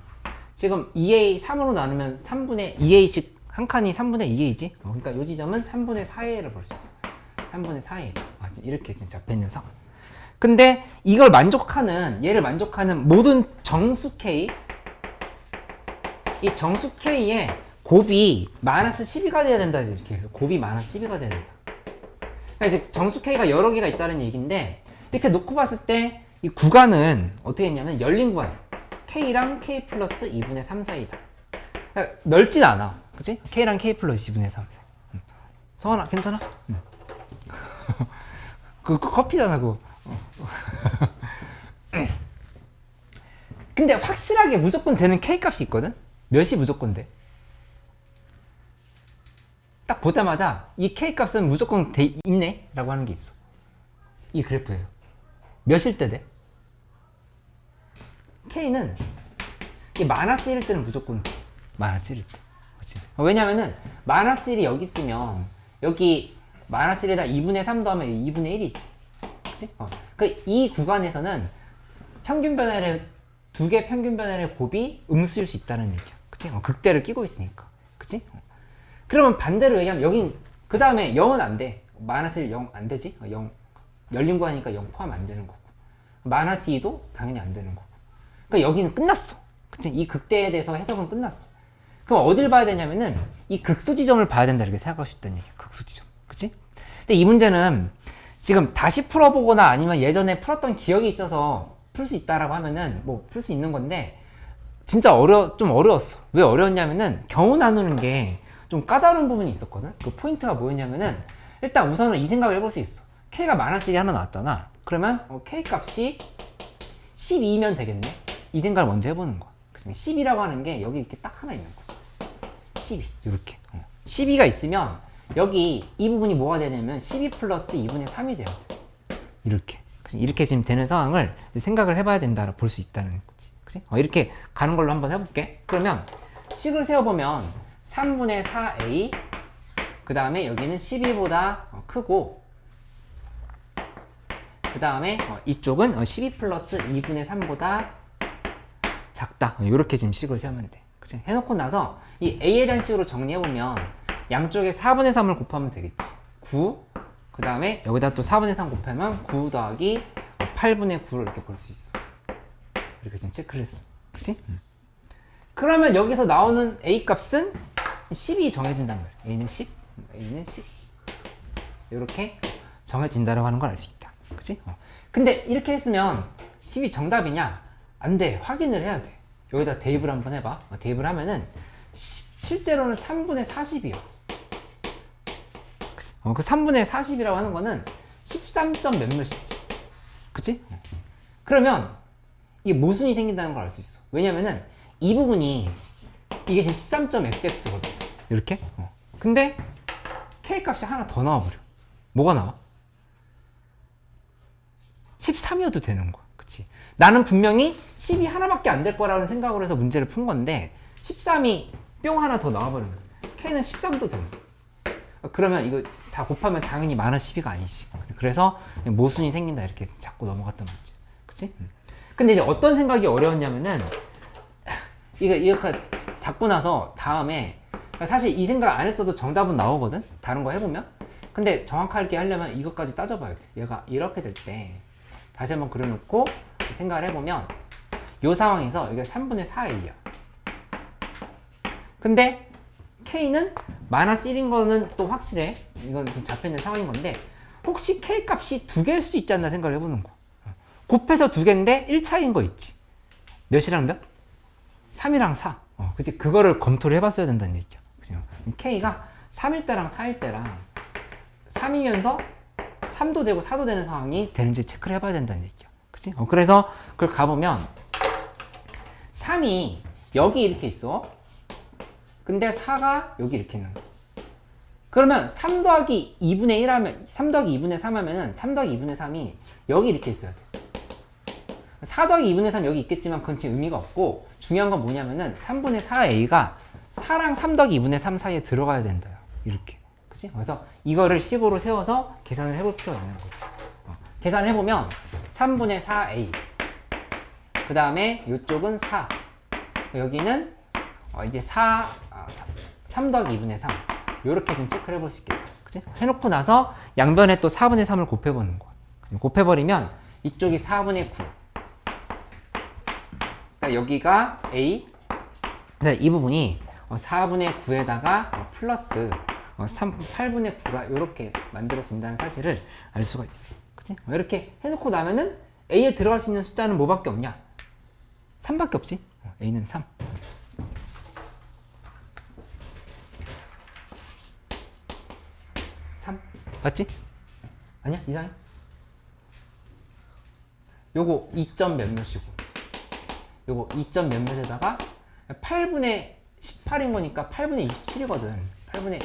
지금 2a 3으로 나누면 3분의 2a씩 한 칸이 3분의 2a지? 그러니까 요 지점은 3분의 4a를 볼 수 있어. 3분의 4a. 이렇게 지금 잡혀있는 상황. 근데 이걸 얘를 만족하는 모든 정수 k, 이 정수 k의 곱이 마이너스 12가 돼야 된다. 이렇게 해서 곱이 마이너스 12가 돼야 된다. 그러니까 이제 정수 k가 여러 개가 있다는 얘기인데 이렇게 놓고 봤을 때 이 구간은 어떻게 했냐면 열린 구간. k랑 k 플러스 2분의 3 사이다. 그러니까 넓진 않아. 그치? k랑 k 플러스 2분의 3 사이. 성환아, 괜찮아? 그 커피잖아, 그거. 근데 확실하게 무조건 되는 k 값이 있거든? 몇이 무조건 돼? 딱 보자마자 이 k 값은 무조건 있네? 라고 하는 게 있어. 이 그래프에서. 몇일 때 돼? k는 마이너스 1일 때는 무조건 돼. 마이너스 1일 때. 그치? 왜냐면은 마이너스 1이 여기 있으면 여기 마이너스 1에다 2분의 3 더하면 2분의 1이지. 그치? 이 구간에서는 평균 변화를 두 개 평균 변화의 곱이 음수일 수 있다는 얘기야. 그치? 극대를 끼고 있으니까. 그치? 그러면 반대로 얘기하면 여긴 그 다음에 0은 안 돼. 마이너스 1, 0 안 되지? 0 열린 구간이니까 0 포함 안 되는 거고. 마이너스 2도 당연히 안 되는 거고. 그러니까 여기는 끝났어. 그치? 이 극대에 대해서 해석은 끝났어. 그럼 어딜 봐야 되냐면은 이 극소 지점을 봐야 된다 이렇게 생각할 수 있다는 얘기야. 극소 지점. 그치? 근데 이 문제는 지금 다시 풀어보거나 아니면 예전에 풀었던 기억이 있어서 풀 수 있다라고 하면은 뭐 풀 수 있는 건데 진짜 좀 어려웠어. 왜 어려웠냐면은 경우 나누는 게 좀 까다로운 부분이 있었거든. 그 포인트가 뭐였냐면은 일단 우선은 이 생각을 해볼 수 있어. k가 마이너스 1이 하나 나왔잖아. 그러면 k 값이 12면 되겠네. 이 생각을 먼저 해보는 거야. 10이라고 하는 게 여기 이렇게 딱 하나 있는 거죠. 12 이렇게 12가 있으면 여기 이 부분이 뭐가 되냐면 12 플러스 2분의 3이 돼요. 이렇게 지금 되는 상황을 생각을 해봐야 된다 볼 수 있다는 거지. 그치? 이렇게 가는 걸로 한번 해볼게. 그러면 식을 세워보면 3분의 4a 그 다음에 여기는 12보다 크고 그 다음에 이쪽은 12 플러스 2분의 3보다 작다. 이렇게 지금 식을 세우면 돼. 그치? 해놓고 나서 이 a에 대한 식으로 정리해보면 양쪽에 4분의 3을 곱하면 되겠지. 9 그 다음에 여기다 또 4분의 3 곱하면 9 더하기 8분의 9를 이렇게 볼 수 있어. 이렇게 지금 체크를 했어. 그치? 그러면 여기서 나오는 a 값은 10이 정해진단 말이야. a는 10, a는 10 이렇게 정해진다라고 하는 걸 알 수 있다. 그치? 근데 이렇게 했으면 10이 정답이냐? 안 돼. 확인을 해야 돼. 여기다 대입을 한번 해봐. 대입을 하면은 실제로는 3분의 40이요. 그 3분의 40이라고 하는 거는 13점 몇몇이지. 그치? 그러면 이게 모순이 생긴다는 걸 알 수 있어. 왜냐면은 이 부분이 이게 지금 13.xx거든. 이렇게. 근데 k 값이 하나 더 나와버려. 뭐가 나와? 13이어도 되는 거야. 그치? 나는 분명히 10이 하나밖에 안 될 거라는 생각으로 해서 문제를 푼 건데 13이 뿅 하나 더 나와버리는 거야. k는 13도 되는 거야. 그러면 이거 다 곱하면 당연히 마이너스 12가 아니지. 그래서 모순이 생긴다 이렇게 자꾸 넘어갔단 말이지. 그치? 근데 이제 어떤 생각이 어려웠냐면은 이거 잡고 나서 다음에 사실 이 생각 안 했어도 정답은 나오거든? 다른 거 해보면? 근데 정확하게 하려면 이것까지 따져봐야 돼. 얘가 이렇게 될 때 다시 한번 그려놓고 생각을 해보면 이 상황에서 여기가 3분의 4a야. 근데 k는 마이너스 1인 거는 또 확실해. 이건 지금 잡혀있는 상황인 건데 혹시 k 값이 2개일 수도 있지 않나 생각을 해보는 거. 곱해서 2개인데 1 차이인 거 있지. 몇이랑 몇? 3이랑 4. 그치? 그거를 검토를 해봤어야 된다는 얘기야. 그치? k가 3일 때랑 4일 때랑 3이면서 3도 되고 4도 되는 상황이 되는지 체크를 해봐야 된다는 얘기야. 그치? 그래서 그걸 가보면 3이 여기 이렇게 있어. 근데 4가 여기 이렇게 있는 거야. 그러면 3 더하기 2분의 1 하면, 3 더하기 2분의 3 하면은 3 더하기 2분의 3이 여기 이렇게 있어야 돼. 4 더하기 2분의 3 여기 있겠지만 그건 지금 의미가 없고 중요한 건 뭐냐면은 3분의 4a가 4랑 3 더하기 2분의 3 사이에 들어가야 된다. 이렇게. 그치? 그래서 이거를 식으로 세워서 계산을 해볼 필요가 있는 거지. 계산을 해보면 3분의 4a 그 다음에 이쪽은 4 여기는 이제 3 더하기 2분의 3 이렇게 좀 체크를 해볼 수 있겠다. 그치? 해놓고 나서 양변에 또 4분의 3을 곱해보는 거야. 그치? 곱해버리면 이쪽이 4분의 9 그러니까 여기가 a 이 부분이 4분의 9에다가 플러스 8분의 9가 이렇게 만들어진다는 사실을 알 수가 있어. 그치? 이렇게 해놓고 나면은 a에 들어갈 수 있는 숫자는 뭐밖에 없냐? 3밖에 없지? a는 3. 맞지? 아니야? 이상해? 요거 2점 몇몇이고 요거 2점 몇몇에다가 8분의 18인 거니까 8분의 27이거든. 8분의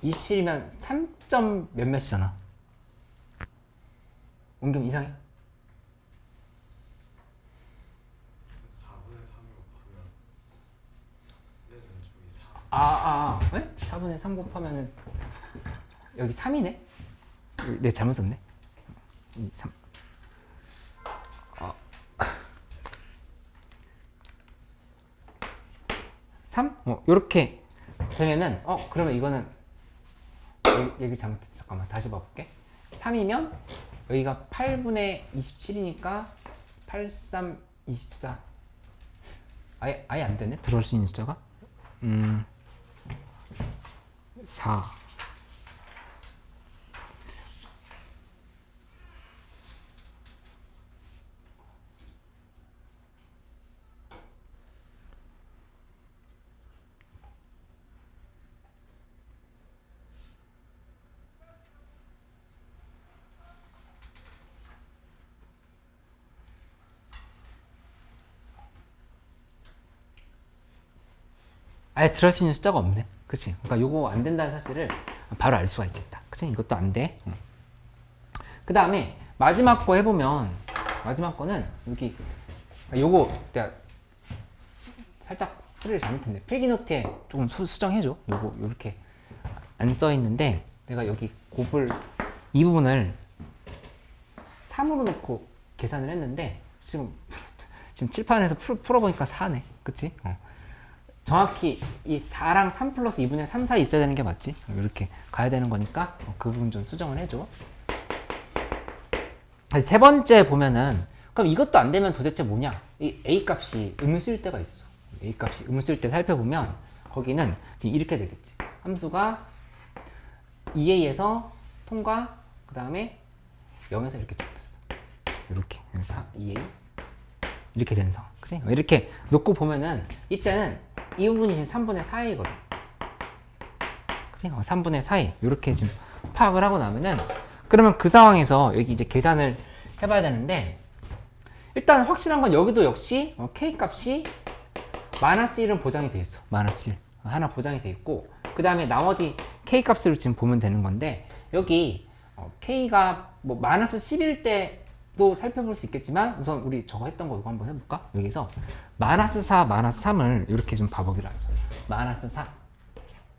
27이면 3점 몇몇이잖아. 옮기면 이상해? 4분의 3을 곱하면 왼쪽이 4. 왜? 4분의 3 곱하면은 여기 3이네? 내 잘못 썼네. 2, 3. 3? 요렇게 되면은, 그러면 이거는, 얘기 잘못했어. 잠깐만, 다시 봐볼게. 3이면, 여기가 8분의 27이니까, 8, 3, 24. 아예 안 되네? 들어갈 수 있는 숫자가? 4. 아예 들어갈 수 있는 숫자가 없네. 그치? 그러니까 요거 안 된다는 사실을 바로 알 수가 있겠다. 그치? 이것도 안 돼. 그 다음에 마지막 거 해보면 마지막 거는 여기 요거 내가 살짝 풀이를 잘못했네. 필기노트에 조금 수정해줘. 요거 요렇게 안 써있는데 내가 여기 곱을 이 부분을 3으로 놓고 계산을 했는데 지금 칠판에서 풀어보니까 4네. 그치? 정확히 이 4랑 3 플러스 2분의 3 사이 있어야 되는 게 맞지? 이렇게 가야 되는 거니까 그 부분 좀 수정을 해줘. 세 번째 보면은 그럼 이것도 안 되면 도대체 뭐냐? 이 a 값이 음수일 때가 있어. a 값이 음수일 때 살펴보면 거기는 지금 이렇게 되겠지. 함수가 2a에서 통과 그 다음에 0에서 이렇게 잡혔어. 이렇게 2a 이렇게 되는 상황. 그치? 이렇게 놓고 보면은 이때는 이 부분이 지금 3분의 4a거든. 그치? 3분의 4a. 이렇게 지금 파악을 하고 나면은 그러면 그 상황에서 여기 이제 계산을 해봐야 되는데 일단 확실한 건 여기도 역시 k 값이 마이너스 1은 보장이 돼 있어. 마이너스 1. 하나 보장이 돼 있고 그 다음에 나머지 k 값을 지금 보면 되는 건데 여기 k가 뭐 마이너스 10일 때도 살펴볼 수 있겠지만 우선 우리 저거 했던 거 이거 한번 해볼까? 여기서 마이너스 4, 마이너스 3을 이렇게 좀 봐보기로 하죠. 마이너스 4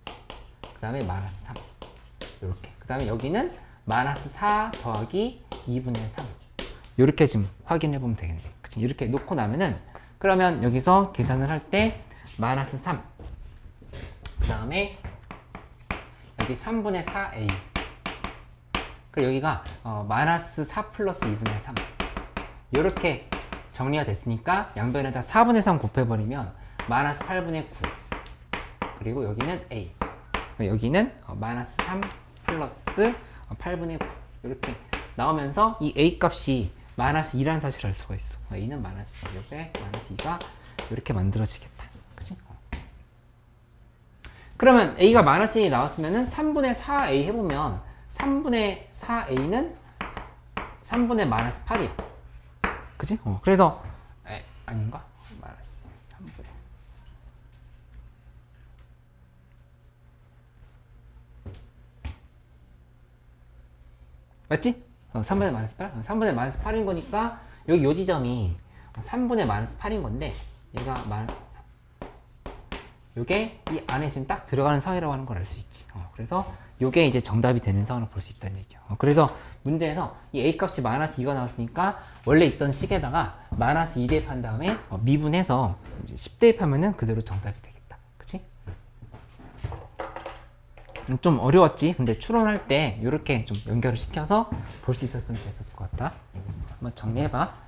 그 다음에 마이너스 3 이렇게 그 다음에 여기는 마이너스 4 더하기 2분의 3 이렇게 지금 확인해 보면 되겠네. 그치? 이렇게 놓고 나면은 그러면 여기서 계산을 할 때 마이너스 3 그 다음에 여기 3분의 4a 그 여기가 마이너스 4 플러스 2분의 3 이렇게 정리가 됐으니까 양변에다 4분의 3 곱해버리면 마이너스 8분의 9 그리고 여기는 a 여기는 마이너스 3 플러스 8분의 9 이렇게 나오면서 이 a 값이 마이너스 2라는 사실을 알 수가 있어. a는 마이너스 2 여기에 마이너스 2가 이렇게 만들어지겠다. 그치? 그러면 a가 마이너스 1이 나왔으면은 3분의 4a 해보면 3분의 4a는 3분의 마이너스 8이야. 그치? 그래서 아닌가? 마이너스 3분의 맞지? 3분의 마이너스 8? 3분의 마이너스 8인 거니까 여기 요 지점이 3분의 마이너스 8인 건데 얘가 마이너스 3 요게 이 안에 지금 딱 들어가는 상이라고 하는 걸 알 수 있지. 그래서 요게 이제 정답이 되는 상으로 볼 수 있다는 얘기야. 그래서 문제에서 이 a 값이 마이너스 2가 나왔으니까 원래 있던 식에다가 마이너스 2 대입한 다음에 미분해서 이제 10 대입하면은 그대로 정답이 되겠다. 그치? 좀 어려웠지? 근데 추론할 때 이렇게 좀 연결을 시켜서 볼 수 있었으면 됐었을 것 같다. 한번 정리해봐.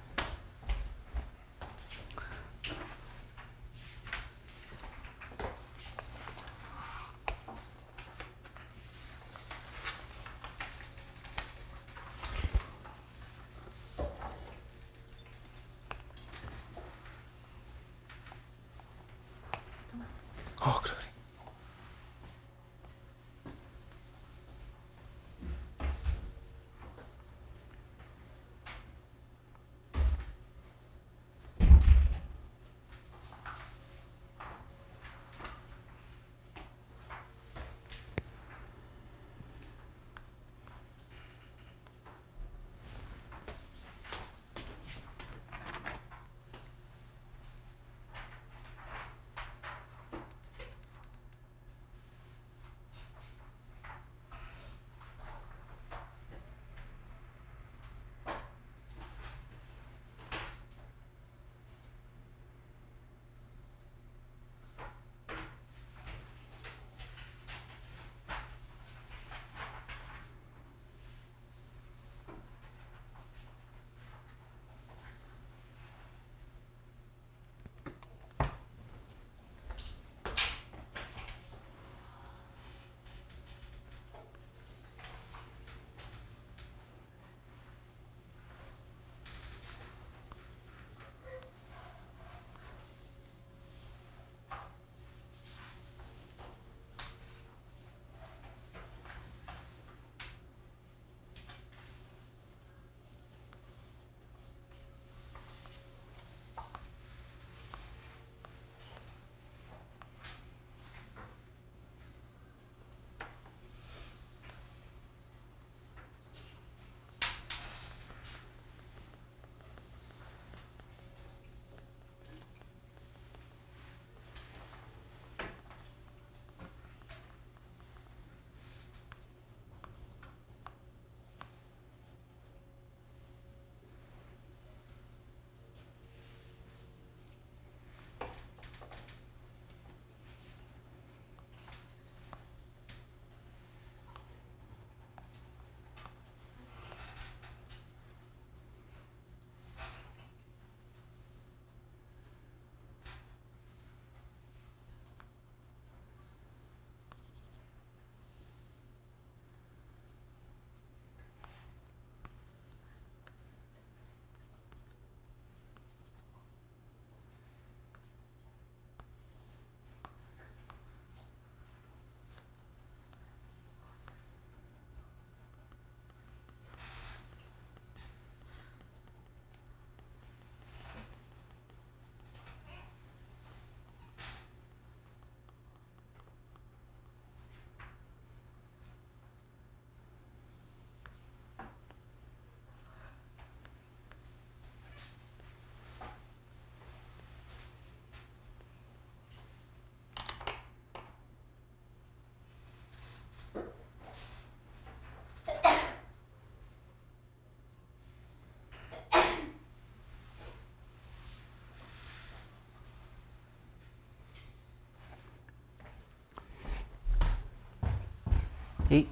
그래.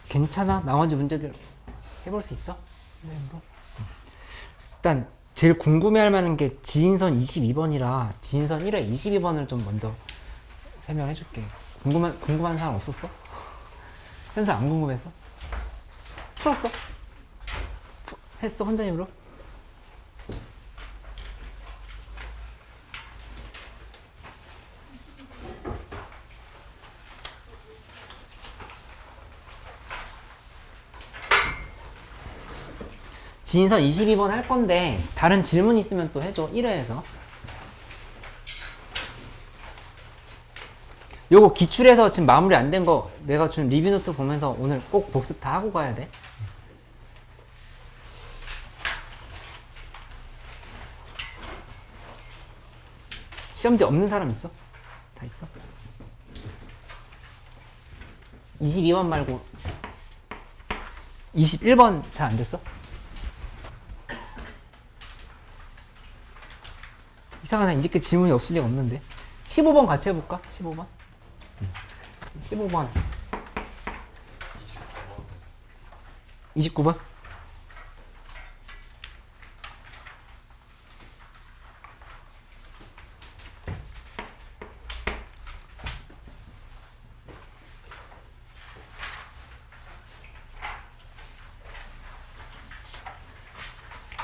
괜찮아? 나머지 문제들 해볼 수 있어? 일단 제일 궁금해할 만한 게 지인선 22번이라 지인선 1회 22번을 좀 먼저 설명해 줄게. 궁금한 사람 없었어? 현사 안 궁금했어? 풀었어? 했어 혼자 힘으로? 지인선 22번 할 건데 다른 질문 있으면 또 해줘. 1회에서 요거 기출해서 지금 마무리 안 된 거 내가 준 리뷰 노트 보면서 오늘 꼭 복습 다 하고 가야 돼. 시험지 없는 사람 있어? 다 있어? 22번 말고 21번 잘 안 됐어? 이상하네. 이렇게 질문이 없을 리가 없는데. 15번 같이 해볼까? 15번? 15번 29번?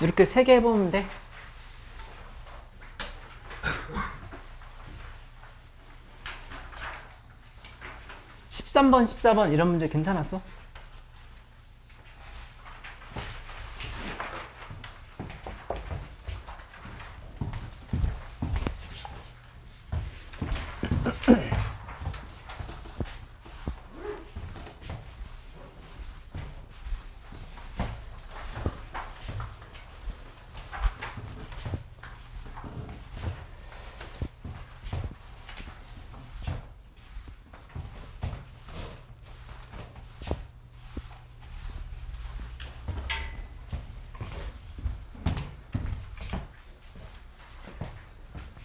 이렇게 3개 해보면 돼. 13번, 14번 이런 문제 괜찮았어?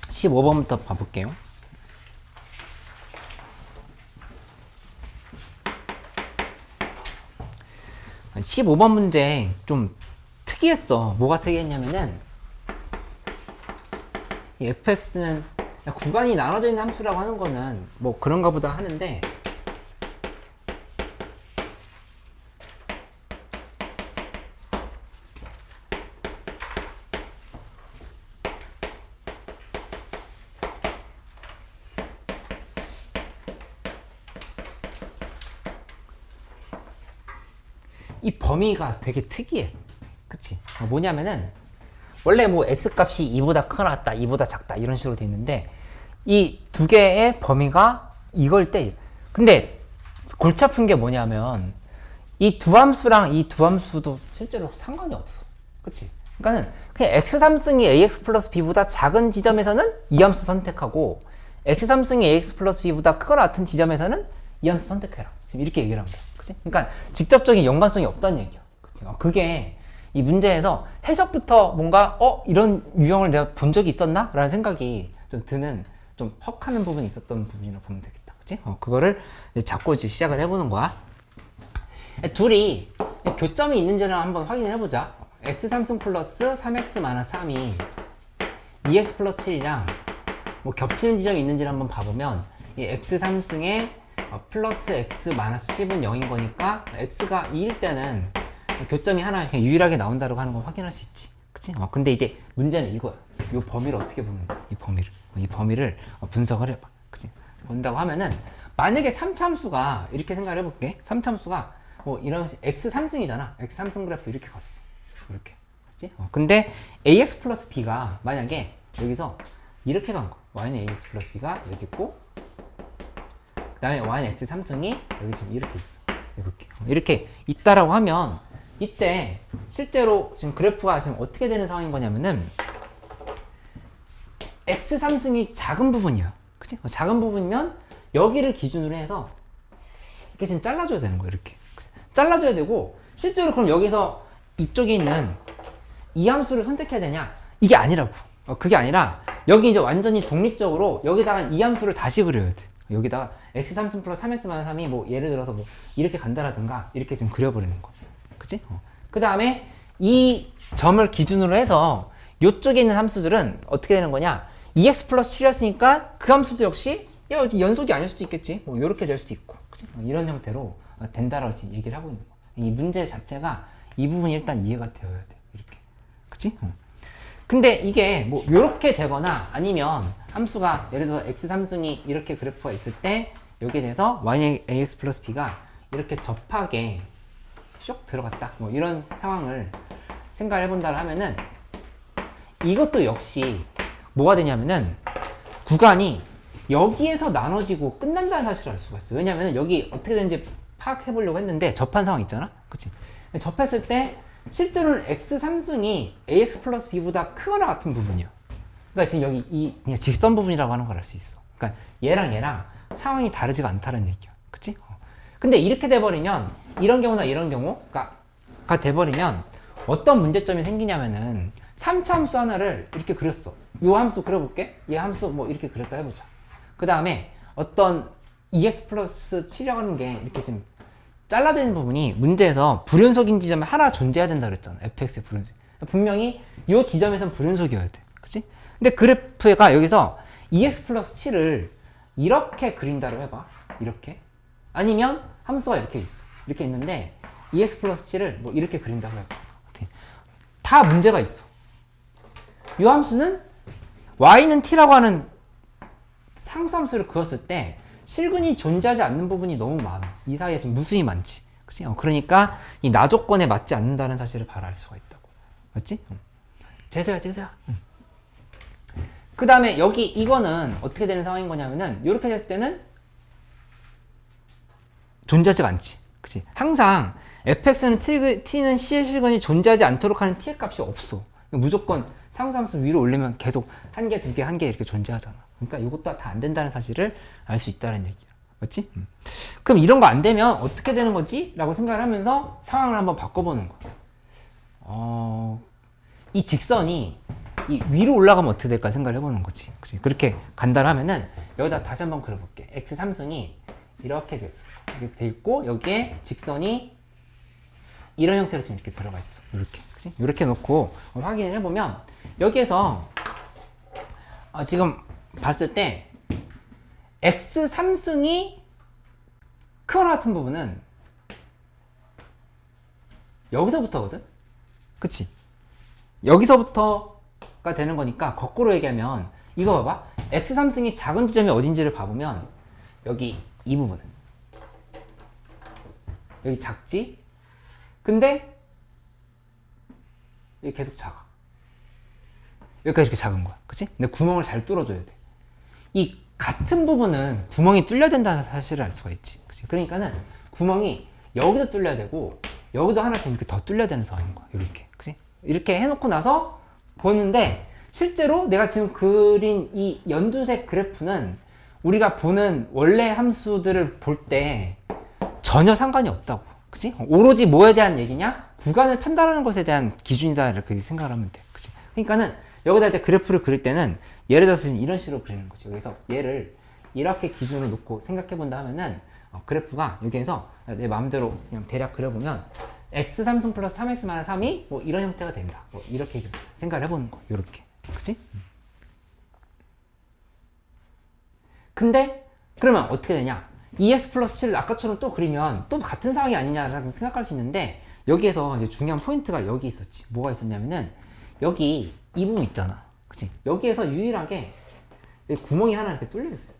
십 15번부터 봐볼게요. 15번 문제 좀 특이했어. 뭐가 특이했냐면은 이 fx는 구간이 나눠져 있는 함수라고 하는 거는 뭐 그런가 보다 하는데 이 범위가 되게 특이해. 그치? 뭐냐면은 원래 뭐 x값이 2보다 크다, 2보다 작다 이런 식으로 돼 있는데 이 두 개의 범위가 이걸 때 근데 골치 아픈 게 뭐냐면 이 두 함수랑 이 두 함수도 실제로 상관이 없어. 그치? 그러니까는 그냥 x3승이 ax 플러스 b보다 작은 지점에서는 이 함수 선택하고 x3승이 ax 플러스 b보다 크거나 같은 지점에서는 이 함수 선택해라. 지금 이렇게 얘기를 합니다. 그치? 그러니까 직접적인 연관성이 없다는 얘기야. 그치? 그게 이 문제에서 해석부터 뭔가 이런 유형을 내가 본 적이 있었나? 라는 생각이 좀 드는 좀 헉하는 부분이 있었던 부분이라고 보면 되겠다. 그치? 그거를 이제 잡고 이제 시작을 해보는 거야. 둘이 교점이 있는지를 한번 확인을 해보자. x3승 플러스 3x-3이 2x 플러스 7이랑 뭐 겹치는 지점이 있는지를 한번 봐보면 이 x3승에 플러스 x-10은 0인 거니까 x가 2일 때는 교점이 하나 그냥 유일하게 나온다고 하는 걸 확인할 수 있지. 그치? 근데 이제 문제는 이거야. 이 범위를 어떻게 보는 거야? 이 범위를 분석을 해봐. 그치? 본다고 하면은 만약에 3참수가 이렇게 생각을 해볼게. 3참수가 뭐 이런 x3승이잖아. x3승 그래프 이렇게 갔어. 이렇게. 그치? 근데 ax 플러스 b가 만약에 여기서 이렇게 간 거. y는 ax 플러스 b가 여기 있고 그 다음에 y는 x3승이 여기 지금 이렇게 있어. 이렇게 있다라고 하면 이때 실제로 지금 그래프가 지금 어떻게 되는 상황인 거냐면은 x3승이 작은 부분이야. 그치? 작은 부분이면 여기를 기준으로 해서 이렇게 지금 잘라줘야 되는 거야. 이렇게. 그치? 잘라줘야 되고 실제로 그럼 여기서 이쪽에 있는 이 함수를 선택해야 되냐? 이게 아니라고. 그게 아니라 여기 이제 완전히 독립적으로 여기다가 이 함수를 다시 그려야 돼. 여기다가 x3승 플러스 3x-3이 뭐 예를 들어서 뭐 이렇게 간다라든가 이렇게 지금 그려버리는 거. 그치? 그 다음에 이 점을 기준으로 해서 요쪽에 있는 함수들은 어떻게 되는 거냐? 2x 플러스 7이었으니까 그 함수도 역시 야, 연속이 아닐 수도 있겠지. 뭐 이렇게 될 수도 있고, 그치? 이런 형태로 된다라고 지금 얘기를 하고 있는 거야. 이 문제 자체가 이 부분이 일단 이해가 되어야 돼. 이렇게, 그치? 근데 이게 뭐 이렇게 되거나 아니면 함수가 예를 들어서 x 3승이 이렇게 그래프가 있을 때 여기에 대해서 y ax 플러스 b가 이렇게 접하게 쇽 들어갔다. 뭐 이런 상황을 생각을 해본다 하면은 이것도 역시 뭐가 되냐면은 구간이 여기에서 나눠지고 끝난다는 사실을 알 수가 있어요. 왜냐면 여기 어떻게 되는지 파악해 보려고 했는데 접한 상황 있잖아. 그치? 접했을 때 실제로는 x 3승이 ax 플러스 b보다 크거나 같은 부분이야. 그러니까 지금 여기 이 그냥 직선 부분이라고 하는 걸 알 수 있어. 그러니까 얘랑 상황이 다르지가 않다는 얘기야. 그치? 근데 이렇게 돼버리면 이런 경우나 이런 경우가 돼버리면 어떤 문제점이 생기냐면은 3차 함수 하나를 이렇게 그렸어. 요 함수 그려볼게. 얘 함수 뭐 이렇게 그렸다 해보자. 그 다음에 어떤 2x 플러스 7이라고 하는 게 이렇게 지금 잘라져 있는 부분이 문제에서 불연속인 지점에 하나 존재해야 된다 그랬잖아. fx의 불연속. 분명히 이 지점에선 불연속이어야 돼. 그치? 근데 그래프가 여기서 2x 플러스 7을 이렇게 그린다고 해봐. 이렇게. 아니면 함수가 이렇게 있어. 이렇게 있는데 2x 플러스 7을 뭐 이렇게 그린다고 해봐. 다 문제가 있어. 이 함수는 y는 t라고 하는 상수함수를 그었을 때 실근이 존재하지 않는 부분이 너무 많아. 이 사이에 지금 무수히 많지. 그치? 그러니까 이 나조건에 맞지 않는다는 사실을 바로 알 수가 있다고. 맞지? 재수야. 그 다음에 여기 이거는 어떻게 되는 상황인 거냐면은 이렇게 됐을 때는 존재하지가 않지. 그치? 항상 fx는 t는 c의 실근이 존재하지 않도록 하는 t의 값이 없어. 무조건 상수함수 위로 올리면 계속 한 개, 두 개, 한 개 이렇게 존재하잖아. 그러니까 이것도 다 안 된다는 사실을 알 수 있다는 얘기야. 맞지? 그럼 이런 거 안 되면 어떻게 되는 거지? 라고 생각을 하면서 상황을 한번 바꿔보는 거야. 이 직선이 이 위로 올라가면 어떻게 될까 생각을 해보는 거지. 그치? 그렇게 간다 하면은 여기다 다시 한번 그려볼게. x 3승이 이렇게 돼 있고 여기에 직선이 이런 형태로 지금 이렇게 들어가 있어. 이렇게. 그치? 이렇게 놓고 확인을 해보면 여기에서 지금 봤을 때 x 3승이 크거나 같은 부분은 여기서부터거든? 그치? 여기서부터가 되는 거니까 거꾸로 얘기하면 이거 봐봐. x 3승이 작은 지점이 어딘지를 봐보면 여기 이 부분 여기 작지? 근데 여기 계속 작아. 여기까지 이렇게 작은 거야. 그치? 근데 구멍을 잘 뚫어줘야 돼. 이 같은 부분은 구멍이 뚫려야 된다는 사실을 알 수가 있지. 그치? 그러니까는 구멍이 여기도 뚫려야 되고 여기도 하나 지금 이렇게 더 뚫려야 되는 상황인 거야. 이렇게. 그치? 이렇게 해놓고 나서 보는데 실제로 내가 지금 그린 이 연두색 그래프는 우리가 보는 원래 함수들을 볼 때 전혀 상관이 없다고. 그치? 오로지 뭐에 대한 얘기냐? 구간을 판단하는 것에 대한 기준이다. 이렇게 생각을 하면 돼. 그치? 그러니까는 여기다 이제 그래프를 그릴 때는 예를 들어서 이런 식으로 그리는 거지. 여기서 얘를 이렇게 기준으로 놓고 생각해 본다 하면은 그래프가 여기에서 내 마음대로 그냥 대략 그려보면 x 3승 플러스 3x 마이너스 3이 뭐 이런 형태가 된다. 뭐 이렇게 생각을 해보는 거. 요렇게. 그치? 근데 그러면 어떻게 되냐? 2x 플러스 7을 아까처럼 또 그리면 또 같은 상황이 아니냐라고 생각할 수 있는데 여기에서 이제 중요한 포인트가 여기 있었지. 뭐가 있었냐면은 여기 이 부분 있잖아. 그치? 여기에서 유일하게 여기 구멍이 하나 이렇게 뚫려 있어요.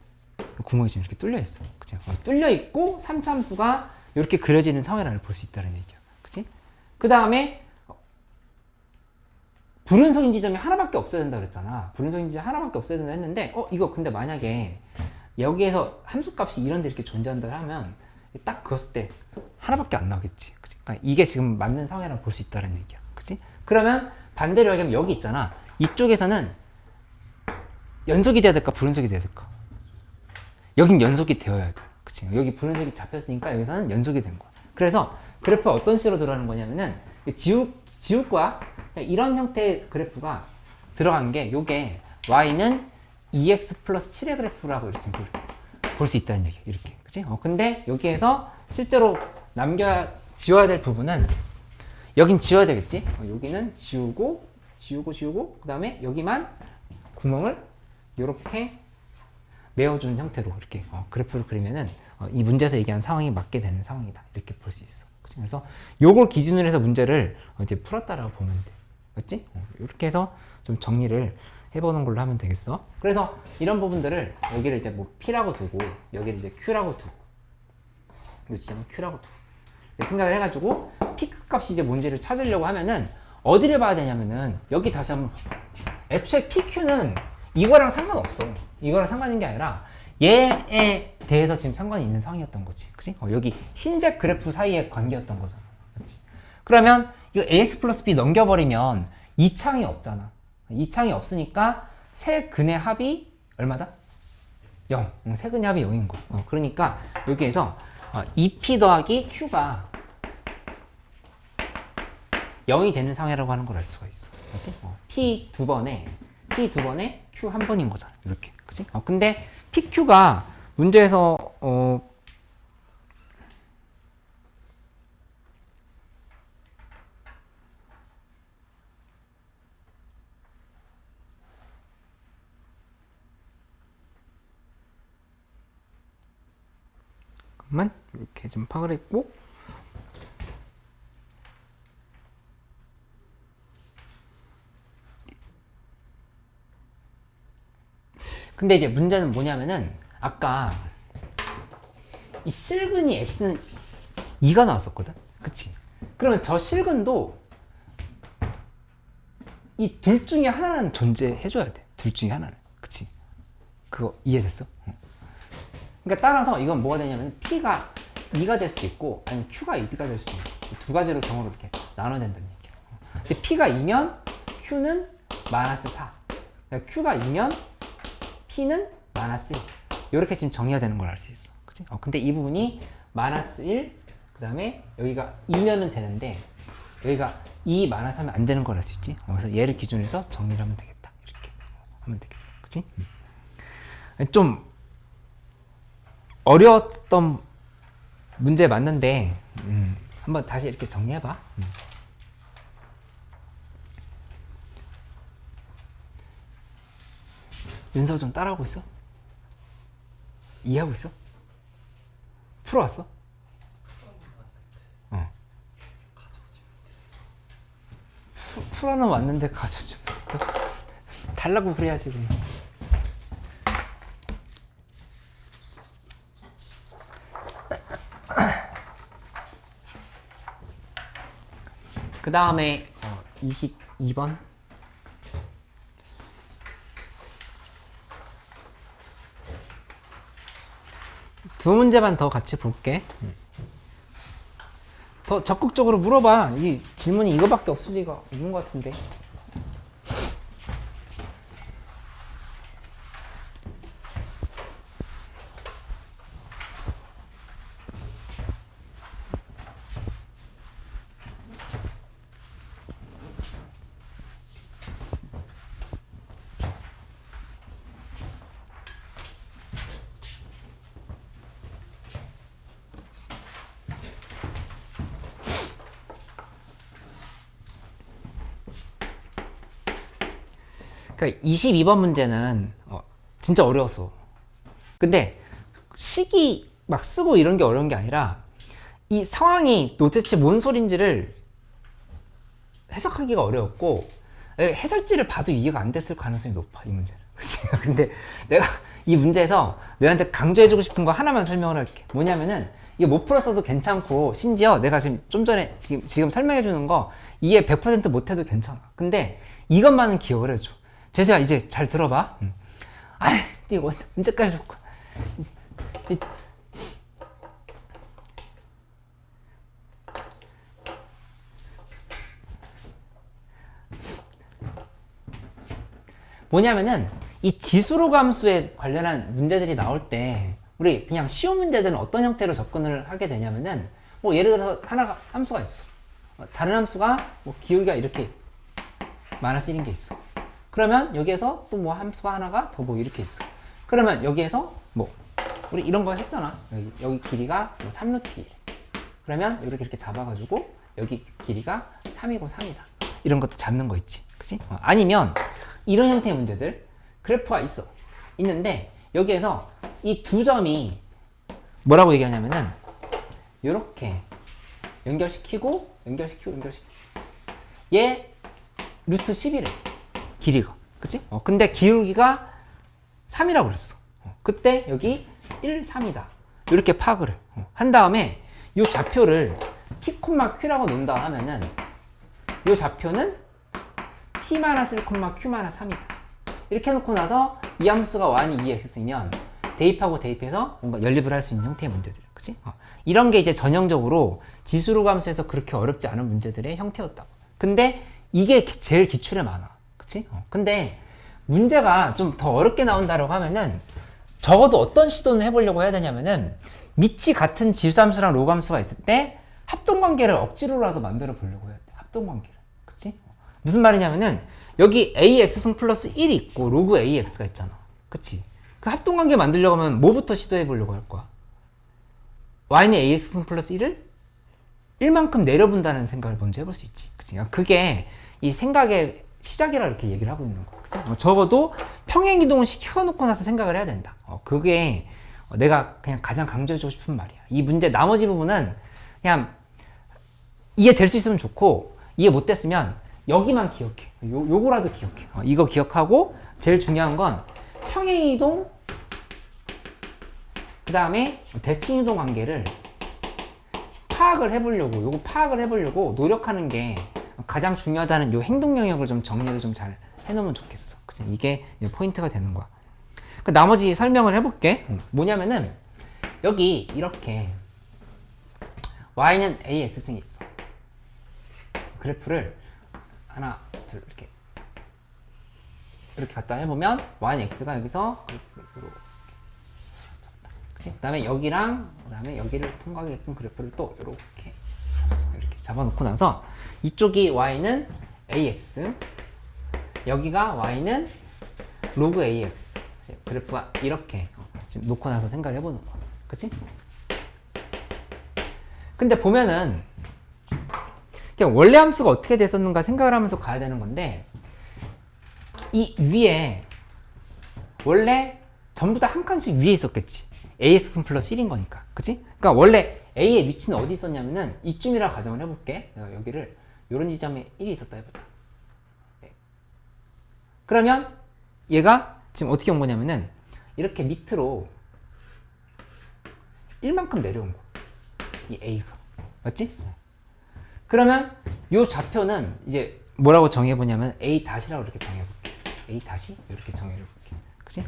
구멍이 지금 이렇게 뚫려 있어. 그치? 뚫려 있고 3차 함수가 이렇게 그려지는 상황이라는 걸 볼 수 있다는 얘기야. 그치? 그 다음에 불연속인 지점이 하나밖에 없어야 된다 그랬잖아. 불연속인 지점이 하나밖에 없어야 된다 했는데 이거 근데 만약에 여기에서 함수값이 이런 데 이렇게 존재한다 하면 딱 그었을 때 하나밖에 안 나오겠지. 그치? 그러니까 이게 지금 맞는 상황이라고 볼 수 있다는 얘기야. 그치? 그러면 반대로 얘기하면 여기 있잖아. 이쪽에서는 연속이 돼야 될까? 불연속이 돼야 될까? 여긴 연속이 되어야 돼. 그치? 여기 불연속이 잡혔으니까 여기서는 연속이 된 거야. 그래서 그래프가 어떤 식으로 들어가는 거냐면은 지울 거야. 이런 형태의 그래프가 들어간 게 요게 y는 2x 플러스 7의 그래프라고 이렇게 볼 수 있다는 얘기야. 이렇게. 그치? 근데 여기에서 실제로 지워야 될 부분은 여긴 지워야 되겠지? 여기는 지우고 지우고 그 다음에 여기만 구멍을 이렇게 메워주는 형태로 이렇게 그래프를 그리면은 이 문제에서 얘기한 상황이 맞게 되는 상황이다 이렇게 볼 수 있어. 그치? 그래서 요걸 기준으로 해서 문제를 이제 풀었다라고 보면 돼. 맞지? 이렇게 해서 좀 정리를 해보는 걸로 하면 되겠어. 그래서 이런 부분들을 여기를 이제 뭐 P라고 두고 여기를 이제 Q라고 두고 이 지점은 Q라고 두고 생각을 해가지고 피크 값이 이제 뭔지를 찾으려고 하면은 어디를 봐야 되냐면은 여기 다시 한번 애초에 PQ는 이거랑 상관없어. 이거랑 상관인 게 아니라 얘에 대해서 지금 상관이 있는 상황이었던 거지. 그치? 여기 흰색 그래프 사이의 관계였던 거잖아. 그치? 그러면 이거 AX 플러스 B 넘겨버리면 이 창이 없잖아. 이 창이 없으니까 세 근의 합이 얼마다? 0. 세 근의 합이 0인 거. 그러니까 여기에서 2P 더하기 Q가 0이 되는 상황이라고 하는 걸 알 수가 있어. 그치? P 두 번에 Q 한 번인 거잖아. 이렇게. 그치? 근데 PQ가 문제에서 잠깐만 이렇게 좀 파악을 했고 근데 이제 문제는 뭐냐면은 아까 이 실근이 x는 2가 나왔었거든. 그치? 그러면 저 실근도 이 둘 중에 하나는 존재해줘야 돼. 둘 중에 하나는. 그치? 그거 이해됐어? 그러니까 따라서 이건 뭐가 되냐면 P가 2가 될 수도 있고 아니면 Q가 2가 될 수도 있고 두 가지로 경우를 이렇게 나눠야 된다는 얘기야. 근데 P가 2면 Q는 마이너스 4. 그러니까 Q가 2면 P는 마이너스 1. 이렇게 지금 정리가 되는 걸 알 수 있어. 그치? 근데 이 부분이 마이너스 1, 그 다음에 여기가 2면은 되는데 여기가 2 마이너스 하면 안 되는 걸 알 수 있지? 그래서 얘를 기준으로 해서 정리를 하면 되겠다. 이렇게 하면 되겠어. 그치? 좀 어려웠던 문제 맞는데 한번 다시 이렇게 정리해봐. 윤서 좀 따라하고 있어? 이해하고 있어? 풀어왔어? 풀어는 왔는데 가져주면 달라고 그래야지. 그럼. 그 다음에 22번 두 문제만 더 같이 볼게. 더 적극적으로 물어봐. 이 질문이 이거밖에 없을 리가 없는 것 같은데. 그러니까 22번 문제는 진짜 어려웠어. 근데 식이 막 쓰고 이런 게 어려운 게 아니라 이 상황이 도대체 뭔 소린지를 해석하기가 어려웠고 해설지를 봐도 이해가 안 됐을 가능성이 높아, 이 문제는. 근데 내가 이 문제에서 너한테 강조해주고 싶은 거 하나만 설명을 할게. 뭐냐면은 이게 못 풀었어도 괜찮고 심지어 내가 지금 좀 전에 지금 설명해주는 거 이해 100% 못해도 괜찮아. 근데 이것만은 기억을 해줘. 재수야 이제 잘 들어봐. 아이 이거 문제까지 좋고 뭐냐면은 이 지수로 감수에 관련한 문제들이 나올 때 우리 그냥 쉬운 문제들은 어떤 형태로 접근을 하게 되냐면은 뭐 예를 들어서 하나가 함수가 있어. 다른 함수가 뭐 기울기가 이렇게 마이너스 1인 게 있어. 그러면 여기에서 또 뭐 함수가 하나가 더 뭐 이렇게 있어. 그러면 여기에서 뭐 우리 이런 거 했잖아. 여기 길이가 뭐 3루트 1. 그러면 이렇게 잡아가지고 여기 길이가 3이고 3이다. 이런 것도 잡는 거 있지. 그치? 아니면 이런 형태의 문제들 그래프가 있는데 여기에서 이 두 점이 뭐라고 얘기하냐면은 요렇게 연결시키고 얘 루트 11에 길이가 그치? 근데 기울기가 3이라고 그랬어. 그때 여기 1, 3이다 이렇게 파악을 해. 한 다음에 이 좌표를 P, Q라고 놓는다 하면은 이 좌표는 P-1, Q-3이다 이렇게 해놓고 나서 이 함수가 y는 2x이면 대입하고 대입해서 뭔가 연립을 할 수 있는 형태의 문제들 그치? 이런 게 이제 전형적으로 지수로 함수에서 그렇게 어렵지 않은 문제들의 형태였다고. 근데 이게 제일 기출에 많아 그치? 근데 문제가 좀 더 어렵게 나온다고 하면은 적어도 어떤 시도는 해보려고 해야 되냐면은 밑이 같은 지수함수랑 로그함수가 있을 때 합동관계를 억지로라도 만들어 보려고 해야 돼. 합동관계를. 그치? 무슨 말이냐면은 여기 ax승 플러스 1이 있고 로그 ax가 있잖아. 그치? 그 합동관계 만들려고 하면 뭐부터 시도해 보려고 할 거야? y는 ax승 플러스 1을 1만큼 내려본다는 생각을 먼저 해볼 수 있지. 그치? 그게 이 생각의 시작이라 이렇게 얘기를 하고 있는 거야. 그치? 적어도 평행이동을 시켜놓고 나서 생각을 해야 된다. 그게 내가 그냥 가장 강조해주고 싶은 말이야. 이 문제 나머지 부분은 그냥 이해될 수 있으면 좋고 이해 못됐으면 여기만 기억해. 요거라도 기억해. 이거 기억하고 제일 중요한 건 평행이동 그 다음에 대칭이동 관계를 파악을 해보려고 노력하는 게 가장 중요하다는 요 행동 영역을 좀 정리를 좀 잘 해놓으면 좋겠어. 그치? 이게 포인트가 되는 거야. 나머지 설명을 해볼게. 뭐냐면은 여기 이렇게 y는 ax승이 있어. 그래프를 하나, 둘 이렇게 갖다 해보면 y는 x가 여기서 그 다음에 여기랑 그 다음에 여기를 통과하게끔 그래프를 또 이렇게 잡아놓고 나서 이쪽이 y는 ax 여기가 y는 로그 ax 그래프가 이렇게 지금 놓고 나서 생각을 해보는 거야. 그치? 근데 보면은 그냥 원래 함수가 어떻게 됐었는가 생각을 하면서 가야 되는 건데 이 위에 원래 전부 다 한 칸씩 위에 있었겠지. ax승 플러스 1인 거니까. 그치? 그러니까 원래 a의 위치는 어디 있었냐면은 이쯤이라 가정을 해볼게. 내가 여기를 요런 지점에 1이 있었다 해보자. 그러면 얘가 지금 어떻게 온 거냐면은 이렇게 밑으로 1만큼 내려온 거야. 이 a가. 맞지? 그러면 요 좌표는 이제 뭐라고 정해보냐면 a 다시라고 이렇게 정해볼게. a 다시 이렇게 정해볼게. 그치?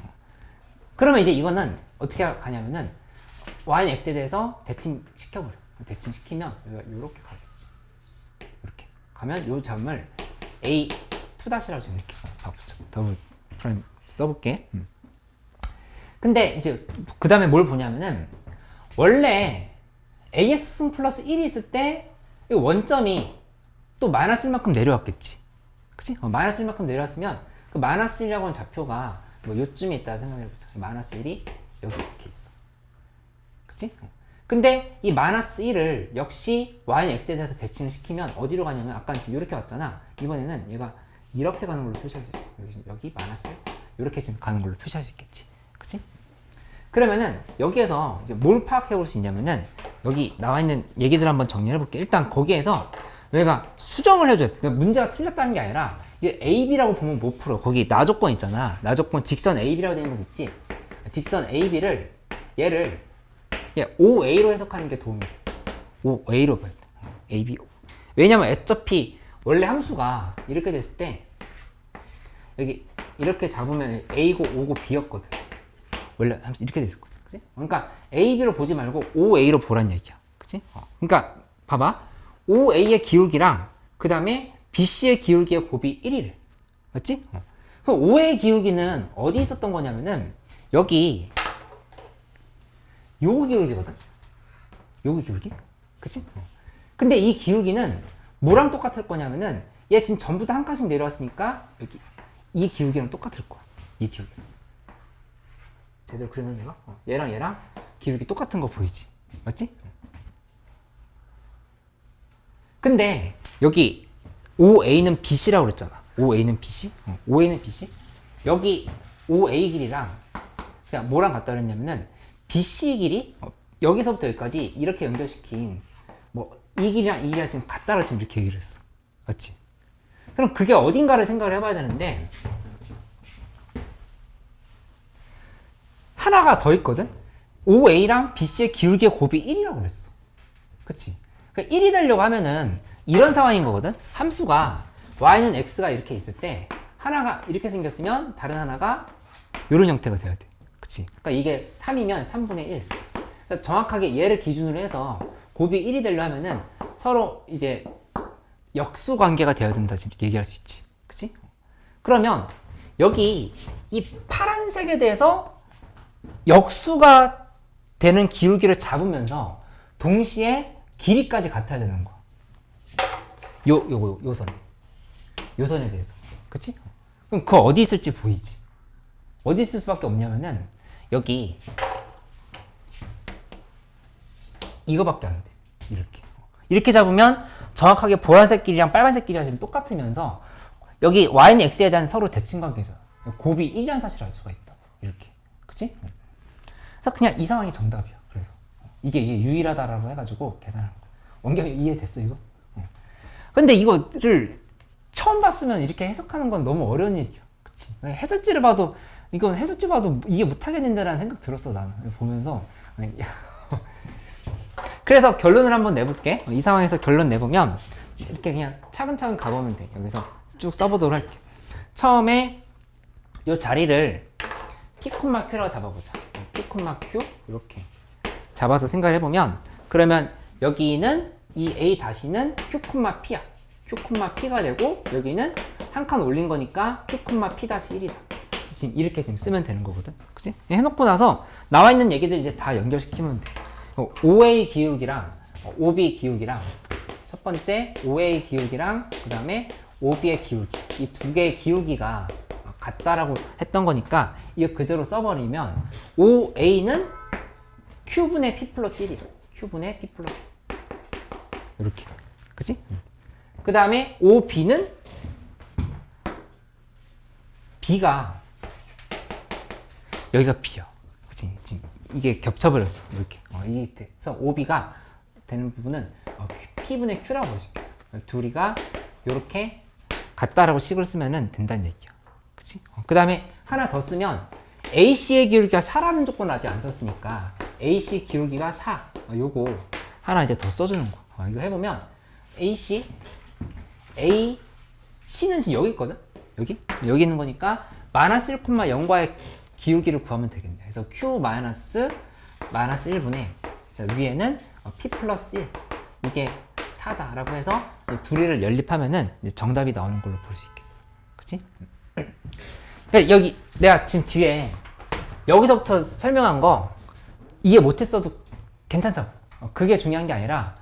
그러면 이제 이거는 어떻게 가냐면은 y는 x에 대해서 대칭시켜버려. 대칭시키면 이렇게 가겠지. 이렇게 가면 요 점을 a2-라고 지금 이렇게 바꾸자. 더블 프라임 써볼게. 근데 이제 그 다음에 뭘 보냐면은 원래 ax승 플러스 1이 있을 때 이 원점이 또 마이너스 1만큼 내려왔겠지. 그치? 마이너스 1만큼 내려왔으면 그 마이너스 1이라고 하는 좌표가 뭐 요쯤에 있다 생각해보자. 마이너스 1이 여기 이렇게 있어. 그치? 근데 이 마이너스 1을 역시 y는 x에 대해서 대칭을 시키면 어디로 가냐면 아까 지금 이렇게 왔잖아. 이번에는 얘가 이렇게 가는 걸로 표시할 수 있어. 여기 마이너스 이렇게 지금 가는 걸로 표시할 수 있겠지. 그치? 그러면은 여기에서 이제 뭘 파악해 볼 수 있냐면은 여기 나와 있는 얘기들 한번 정리해 볼게. 일단 거기에서 내가 수정을 해줘야 돼. 그러니까 문제가 틀렸다는 게 아니라 이게 AB라고 보면 못 풀어. 거기 나조건 있잖아. 나조건 직선 AB라고 되는 거 있지? 직선 AB를 얘를 OA로 해석하는 게 도움이 돼. OA로 봐야 돼. AB. 왜냐면 어차피 원래 함수가 이렇게 됐을 때 여기 이렇게 잡으면 A고 O고 B였거든. 원래 함수 이렇게 됐었거든. 그치? 그러니까 AB로 보지 말고 OA로 보란 얘기야. 그치? 그러니까 봐봐. OA의 기울기랑 그 다음에 BC의 기울기의 곱이 1이래. 맞지? 그럼 OA의 기울기는 어디 있었던 거냐면은 여기 요거 기울기거든. 요거 기울기. 그치? 근데 이 기울기는 뭐랑 똑같을 거냐면은 얘 지금 전부 다 한 칸씩 내려왔으니까 여기 이 기울기랑 똑같을 거야. 이 기울기. 제대로 그렸는 내가? 얘랑 기울기 똑같은 거 보이지? 맞지? 근데 여기 OA는 BC라고 그랬잖아. OA는 BC? OA는 BC? 여기 OA 길이랑 그냥 뭐랑 같다 그랬냐면은 BC 길이 여기서부터 여기까지 이렇게 연결시킨 뭐 이 길이랑 이 길이랑 지금 같다고 지금 이렇게 얘기를 했어. 맞지? 그럼 그게 어딘가를 생각을 해봐야 되는데 하나가 더 있거든? OA랑 BC의 기울기의 곱이 1이라고 그랬어. 그치? 그러니까 1이 되려고 하면은 이런 상황인 거거든? 함수가 y는 x가 이렇게 있을 때 하나가 이렇게 생겼으면 다른 하나가 이런 형태가 돼야 돼. 그치? 그러니까 이게 3이면 3분의 1. 그러니까 정확하게 얘를 기준으로 해서 곱이 1이 되려 하면은 서로 이제 역수 관계가 되어야 된다. 이렇게 얘기할 수 있지. 그치? 그러면 여기 이 파란색에 대해서 역수가 되는 기울기를 잡으면서 동시에 길이까지 같아야 되는 거야. 요 선. 요 선에 대해서. 그치? 그럼 그 어디 있을지 보이지? 어디 있을 수밖에 없냐면은 여기 이거밖에 안 돼. 이렇게 잡으면 정확하게 보라색 길이랑 빨간색 길이가 지금 똑같으면서 여기 y는 x에 대한 서로 대칭 관계죠. 곱이 1이라는 사실을 알 수가 있다. 이렇게. 그치? 그래서 그냥 이 상황이 정답이야. 그래서 이게 유일하다라고 해가지고 계산한 거. 원경 이해됐어 이거? 근데 이거를 처음 봤으면 이렇게 해석하는 건 너무 어려운 얘기야. 그치? 해설지를 봐도 이건 해설지 봐도 이해 못하겠는데라는 생각 들었어 나는 보면서. 그래서 결론을 한번 내볼게. 이 상황에서 결론 내보면 이렇게 그냥 차근차근 가보면 돼. 여기서 쭉 써보도록 할게. 처음에 이 자리를 P, Q라고 잡아보자. P, Q 이렇게 잡아서 생각을 해보면 그러면 여기는 이 A 다시는 Q, P야. Q, P가 되고 여기는 한 칸 올린 거니까 Q, P 다시 1이다. 지금 이렇게 지금 쓰면 되는 거거든. 그치? 해놓고 나서 나와 있는 얘기들 이제 다 연결시키면 돼. OA 기울기랑 OB 기울기랑 첫 번째 OA 기울기랑 그 다음에 OB의 기울기 이 두 개의 기울기가 같다라고 했던 거니까 이거 그대로 써버리면 OA는 Q분의 P 플러스 1이다. Q분의 P 플러스 1. 이렇게. 그치? 그 다음에 OB는 B가 여기가 B야. 그치? 지금 이게 겹쳐버렸어. 이렇게. 이게 그래서 OB가 되는 부분은 P분의 Q라고 볼 수 있겠어. 둘이가 이렇게 같다라고 식을 쓰면 된다는 얘기야. 그치? 그 다음에 하나 더 쓰면 AC의 기울기가 4라는 조건 아직 안 썼으니까 AC 기울기가 4. 요거 하나 이제 더 써주는 거야. 이거 해보면 AC, C는 지금 여기 있거든? 여기 있는 거니까 마이너스 1,0과의 기울기를 구하면 되겠네. 그래서 Q 마이너스 1분의 위에는 P 플러스 1 이게 4다라고 해서 둘이를 연립하면은 정답이 나오는 걸로 볼 수 있겠어. 그치? 여기 내가 지금 뒤에 여기서부터 설명한 거 이해 못했어도 괜찮다고. 그게 중요한 게 아니라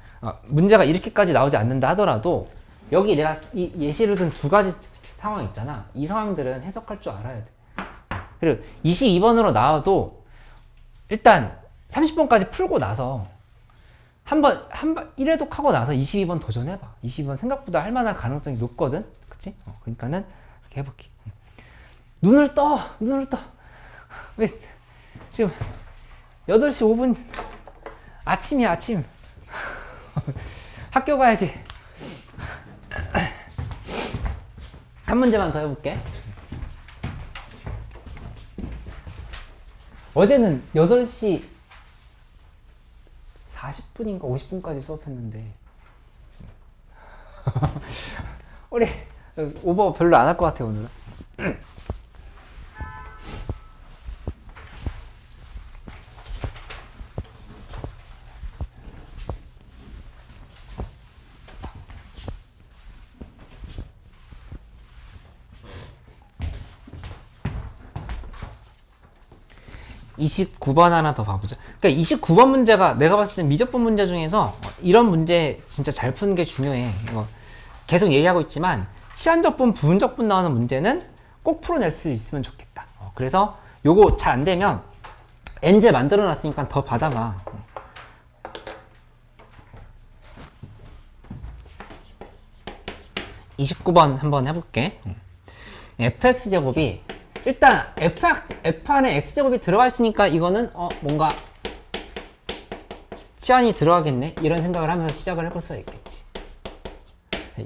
문제가 이렇게까지 나오지 않는다 하더라도 여기 내가 이 예시를 든 두 가지 상황 있잖아. 이 상황들은 해석할 줄 알아야 돼. 그리고 22번으로 나와도 일단 30번까지 풀고 나서 한 번 1회독 하고 나서 22번 도전해봐. 22번 생각보다 할 만한 가능성이 높거든. 그치? 그러니까는 이렇게 해볼게. 눈을 떠! 왜, 지금 8시 5분 아침이야, 아침. 학교 가야지. 한 문제만 더 해볼게. 어제는 8시 40분인가 50분까지 수업했는데 우리 오버 별로 안 할 것 같아 오늘은. 29번 하나 더 봐보자. 그러니까 29번 문제가 내가 봤을 땐 미적분 문제 중에서 이런 문제 진짜 잘 푸는 게 중요해. 계속 얘기하고 있지만 시한적분, 부분적분 나오는 문제는 꼭 풀어낼 수 있으면 좋겠다. 그래서 요거 잘 안 되면 N제 만들어 놨으니까 더 받아봐. 29번 한번 해볼게. fx제곱이 일단 f 안에 x제곱이 들어가 있으니까 이거는 뭔가 치환이 들어가겠네 이런 생각을 하면서 시작을 해볼 수가 있겠지.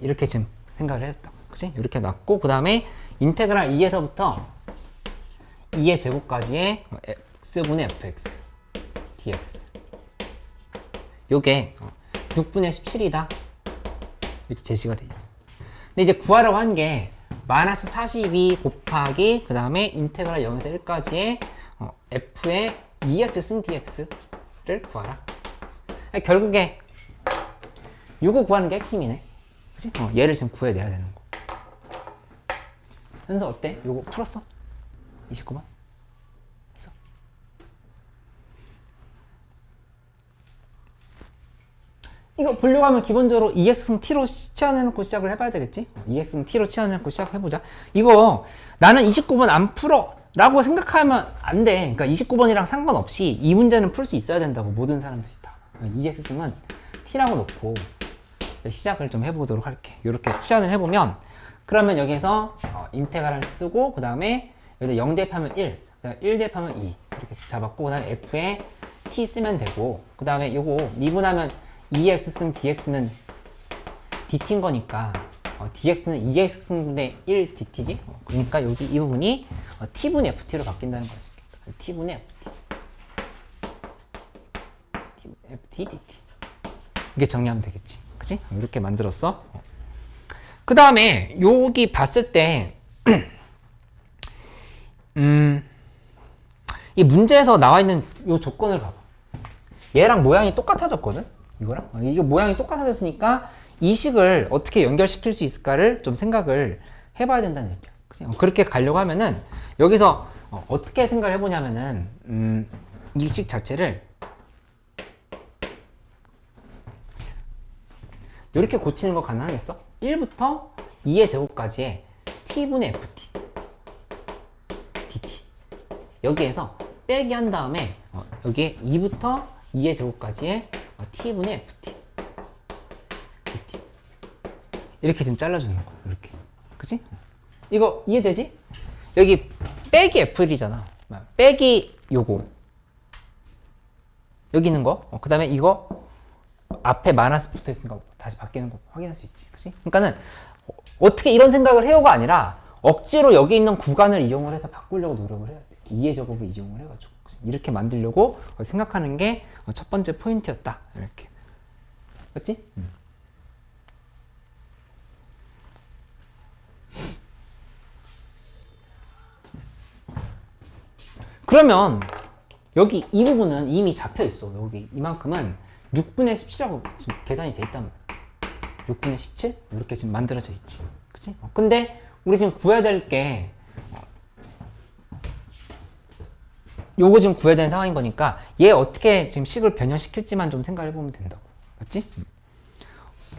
이렇게 지금 생각을 했다. 그치? 이렇게 놨고 그 다음에 인테그랄 2에서부터 2의 제곱까지의 x분의 fx dx 요게 6분의 17이다 이렇게 제시가 돼 있어. 근데 이제 구하라고 한 게 마이너스 42 곱하기 그 다음에 인테그랄 0에서 1까지의 f의 2x 승 dx를 구하라. 결국에 요거 구하는 게 핵심이네. 그치? 얘를 지금 구해내야 되는 거. 현서 어때? 요거 풀었어? 29번? 했어? 이거 보려고 하면 기본적으로 2x승 t로 치환해놓고 시작을 해봐야 되겠지? 2x승 t로 치환해놓고 시작해보자. 이거 나는 29번 안 풀어 라고 생각하면 안 돼. 그러니까 29번이랑 상관없이 이 문제는 풀 수 있어야 된다고 모든 사람들이 다. 2x승은 t라고 놓고 시작을 좀 해보도록 할게. 이렇게 치환을 해보면 그러면 여기서 인테그랄 쓰고 그 다음에 여기다 0 대입하면 1, 그 다음에 1 대입하면 2 이렇게 잡았고 그 다음에 f에 t 쓰면 되고 그 다음에 요거 미분하면 2x승 dx는 dt인 거니까 dx는 2x승분의 1 dt지? 그러니까 여기 이 부분이 t분의 ft로 바뀐다는 걸 수 있겠다. t분의 ft dt 이게 정리하면 되겠지. 그치? 이렇게 만들었어. 그 다음에 여기 봤을 때 이 문제에서 나와 있는 이 조건을 봐봐. 얘랑 모양이 똑같아졌거든? 이거랑? 이게 모양이 똑같아졌으니까 이 식을 어떻게 연결시킬 수 있을까를 좀 생각을 해봐야 된다는 얘기야. 그치? 그렇게 가려고 하면은 여기서 어떻게 생각을 해보냐면은 이 식 자체를 이렇게 고치는 거 가능하겠어? 1부터 2의 제곱까지의 t분의 ft dt 여기에서 빼기 한 다음에 여기에 2부터 2의 제곱까지의 t분의 ft dt 이렇게 지금 잘라주는 거야. 이렇게. 그치? 이거 이해되지? 여기 빼기 f1이잖아. 빼기 요거 여기 있는 거. 그 다음에 이거 앞에 마이너스 붙어 있으니까 다시 바뀌는 거 확인할 수 있지. 그치? 그러니까는 어떻게 이런 생각을 해요가 아니라 억지로 여기 있는 구간을 이용을 해서 바꾸려고 노력을 해야 돼. 2의 제곱을 이용을 해가지고. 그치? 이렇게 만들려고 생각하는 게 첫 번째 포인트였다. 이렇게. 맞지? 그러면 여기 이 부분은 이미 잡혀 있어. 여기 이만큼은 6분의 17이라고 지금 계산이 돼 있단 말이야. 6분의 17? 이렇게 지금 만들어져 있지. 그치? 근데 우리 지금 구해야 될 게 요거 지금 구해야 되는 상황인 거니까 얘 어떻게 지금 식을 변형시킬지만 좀 생각을 해보면 된다고. 맞지?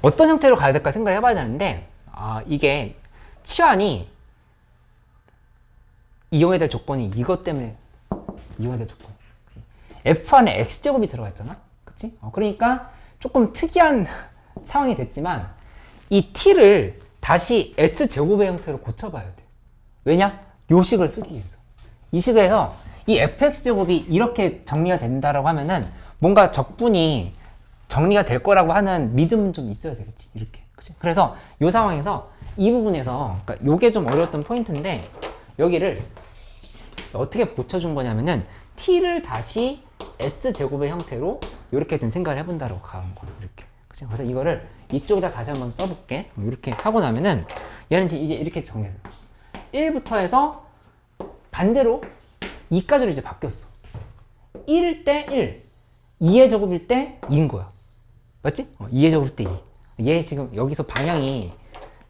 어떤 형태로 가야 될까 생각을 해봐야 되는데 이게 치환이 이용해야 될 조건이 이것 때문에 이용해야 될 조건이 있어. F 안에 X제곱이 들어가 있잖아. 그치? 그러니까 조금 특이한 상황이 됐지만 이 T를 다시 S제곱의 형태로 고쳐봐야 돼. 왜냐? 요 식을 쓰기 위해서. 이 식에서 이 fx제곱이 이렇게 정리가 된다라고 하면은 뭔가 적분이 정리가 될 거라고 하는 믿음은 좀 있어야 되겠지. 이렇게. 그치? 그래서 이 상황에서 이 부분에서 그러니까 요게 좀 어려웠던 포인트인데 여기를 어떻게 고쳐준 거냐면은 t를 다시 s제곱의 형태로 이렇게 좀 생각을 해본다라고 가는 거야. 이렇게. 그치? 그래서 이거를 이쪽에다 다시 한번 써볼게. 이렇게 하고 나면은 얘는 이제 이렇게 정리했어. 1부터 해서 반대로 2까지로 이제 바뀌었어. 1일 때 1, 2의 제곱일 때 2인 거야. 맞지? 2의 제곱일 때 2. 얘 지금 여기서 방향이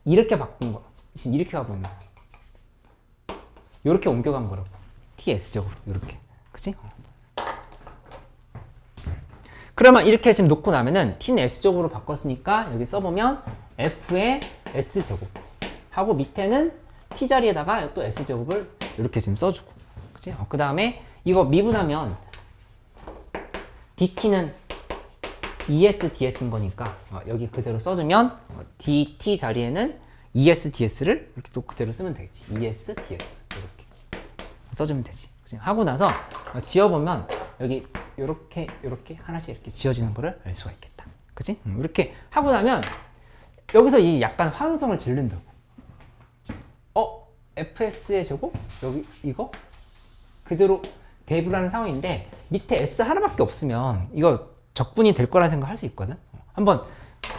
이렇게 바꾼 거야. 지금 이렇게 가고 있는 거야. 이렇게 옮겨간 거라고. TS적으로. 이렇게. 그치? 그러면 이렇게 지금 놓고 나면은 T는 S적으로 바꿨으니까 여기 써보면 F의 S제곱 하고 밑에는 T 자리에다가 또 S제곱을 이렇게 지금 써주고. 그치? 그 다음에 이거 미분하면 DT는 ES, DS인 거니까 여기 그대로 써주면 DT 자리에는 ES, DS를 이렇게 또 그대로 쓰면 되겠지. ES, DS 이렇게 써주면 되지. 그치? 하고 나서 지어보면 여기 요렇게 하나씩 이렇게 지어지는 거를 알 수가 있겠다. 그치? 이렇게 하고 나면 여기서 이 약간 화음성을 질른다고. FS의 제곱? 여기 이거? 그대로 대입을 상황인데 밑에 S 하나밖에 없으면 이거 적분이 될 거라 생각할 수 있거든. 한번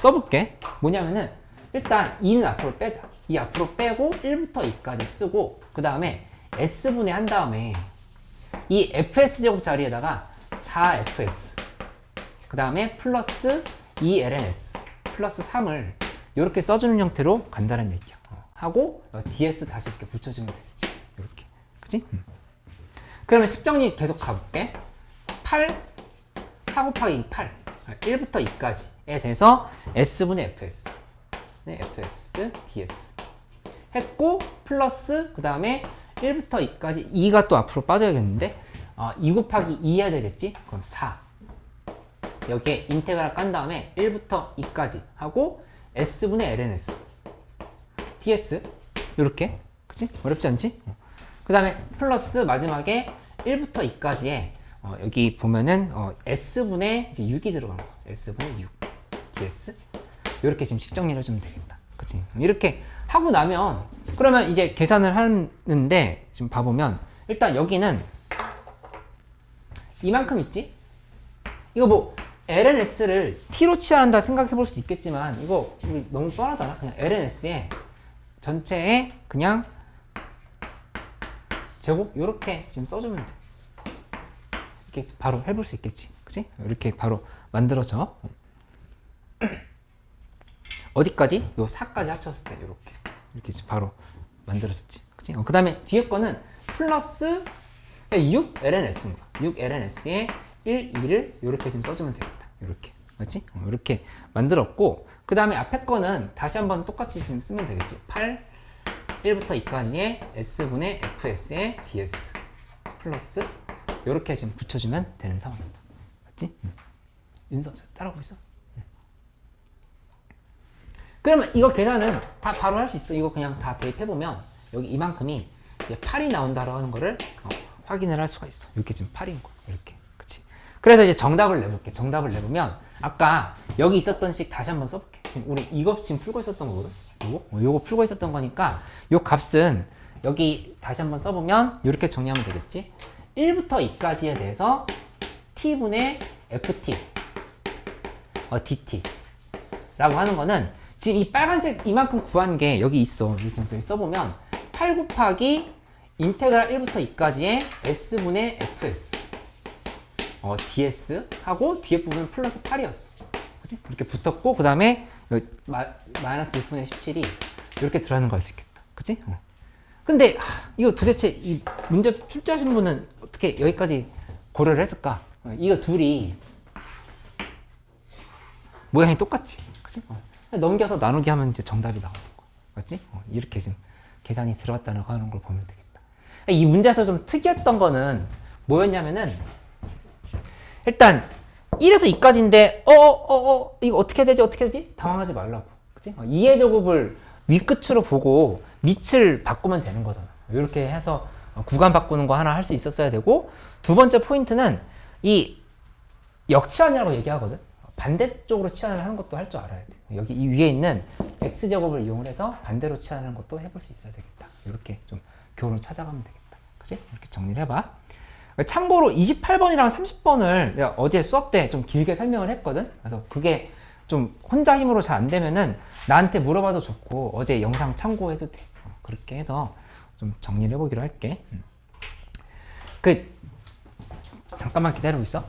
써볼게. 뭐냐면은 일단 2는 앞으로 빼자. 2 앞으로 빼고 1부터 2까지 쓰고 그 다음에 S분의 한 다음에 이 FS 제곱 자리에다가 4FS 그 다음에 플러스 2LNS 플러스 3을 이렇게 써주는 형태로 간다는 얘기야. 하고 DS 다시 이렇게 붙여주면 되겠지. 이렇게. 그치? 그러면 식정리 계속 가볼게. 8, 4 곱하기 8 1부터 2까지에 대해서 S분의 FS 네, FS, DS 했고 플러스 그 다음에 1부터 2까지 2가 또 앞으로 빠져야겠는데 2 곱하기 2 해야 되겠지? 그럼 4 여기에 인테그랄 깐 다음에 1부터 2까지 하고 S분의 LNS DS 이렇게 그치? 어렵지 않지? 그 다음에 플러스 마지막에 1부터 2까지에 여기 보면은 S분의 6이 들어가는 거야. S분의 6 DS 이렇게 지금 식정리를 해주면 되겠다. 그치? 이렇게 하고 나면 그러면 이제 계산을 하는데 지금 봐보면 일단 여기는 이만큼 있지? 이거 뭐 LNS를 T로 취한다 생각해 볼 수도 있겠지만 이거 우리 너무 뻔하잖아. 그냥 LNS에 전체에 그냥 제곱 이렇게 지금 써주면 돼. 이렇게 바로 해볼 수 있겠지. 그치? 이렇게 바로 만들어져. 어디까지? 요 4까지 합쳤을 때 이렇게 바로 만들어졌지. 그치? 그 다음에 뒤에 거는 플러스 6 LNS인 거야. 6 LNS에 1, 2를 이렇게 지금 써주면 되겠다. 이렇게. 그렇지? 이렇게 만들었고 그 다음에 앞에 거는 다시 한번 똑같이 지금 쓰면 되겠지. 8, 1부터 2까지의 S분의 FS의 DS 플러스 이렇게 지금 붙여주면 되는 상황입니다. 맞지? 윤서 따라오고 있어? 그러면 이거 계산은 다 바로 할 수 있어. 이거 그냥 다 대입해보면 여기 이만큼이 8이 나온다고 하는 거를 확인을 할 수가 있어. 이렇게 지금 8인 거 이렇게. 그치? 그래서 이제 정답을 내볼게. 정답을 내보면 아까 여기 있었던 식 다시 한번 써볼게. 지금 우리 이거 지금 풀고 있었던 거거든. 요거 풀고 있었던 거니까 요 값은 여기 다시 한번 써보면 이렇게 정리하면 되겠지. 1부터 2까지에 대해서 t분의 ft dt 라고 하는 거는 지금 이 빨간색 이만큼 구한 게 여기 있어. 여기 써보면 8 곱하기 인테그랄 1부터 2까지의 s분의 fs ds 하고 뒤에 부분은 플러스 8이었어. 그치? 이렇게 붙었고 그 다음에 마이너스 6분의 17이 이렇게 들어가는 걸 수 있겠다. 그치? 근데 이거 도대체 이 문제 출제하신 분은 어떻게 여기까지 고려를 했을까? 이거 둘이 모양이 똑같지. 그치? 넘겨서 나누기 하면 이제 정답이 나오는 거야. 맞지? 이렇게 지금 계산이 들어갔다는 거 하는 걸 보면 되겠다. 이 문제에서 좀 특이했던 거는 뭐였냐면은 일단 1에서 2까지인데 이거 어떻게 해야 되지? 당황하지 말라고. 그치? 2의 제곱을 위끝으로 보고 밑을 바꾸면 되는 거잖아. 이렇게 해서 구간 바꾸는 거 하나 할 수 있었어야 되고 두 번째 포인트는 이 역치환이라고 얘기하거든. 반대쪽으로 치환을 하는 것도 할 줄 알아야 돼. 여기 이 위에 있는 x제곱을 이용을 해서 반대로 치환하는 것도 해볼 수 있어야 되겠다. 이렇게 좀 교훈을 찾아가면 되겠다. 그치? 이렇게 정리를 해봐. 참고로 28번이랑 30번을 내가 어제 수업 때 좀 길게 설명을 했거든. 그래서 그게 좀 혼자 힘으로 잘 안 되면은 나한테 물어봐도 좋고 어제 영상 참고해도 돼. 그렇게 해서 좀 정리를 해보기로 할게. 잠깐만 기다리고 있어.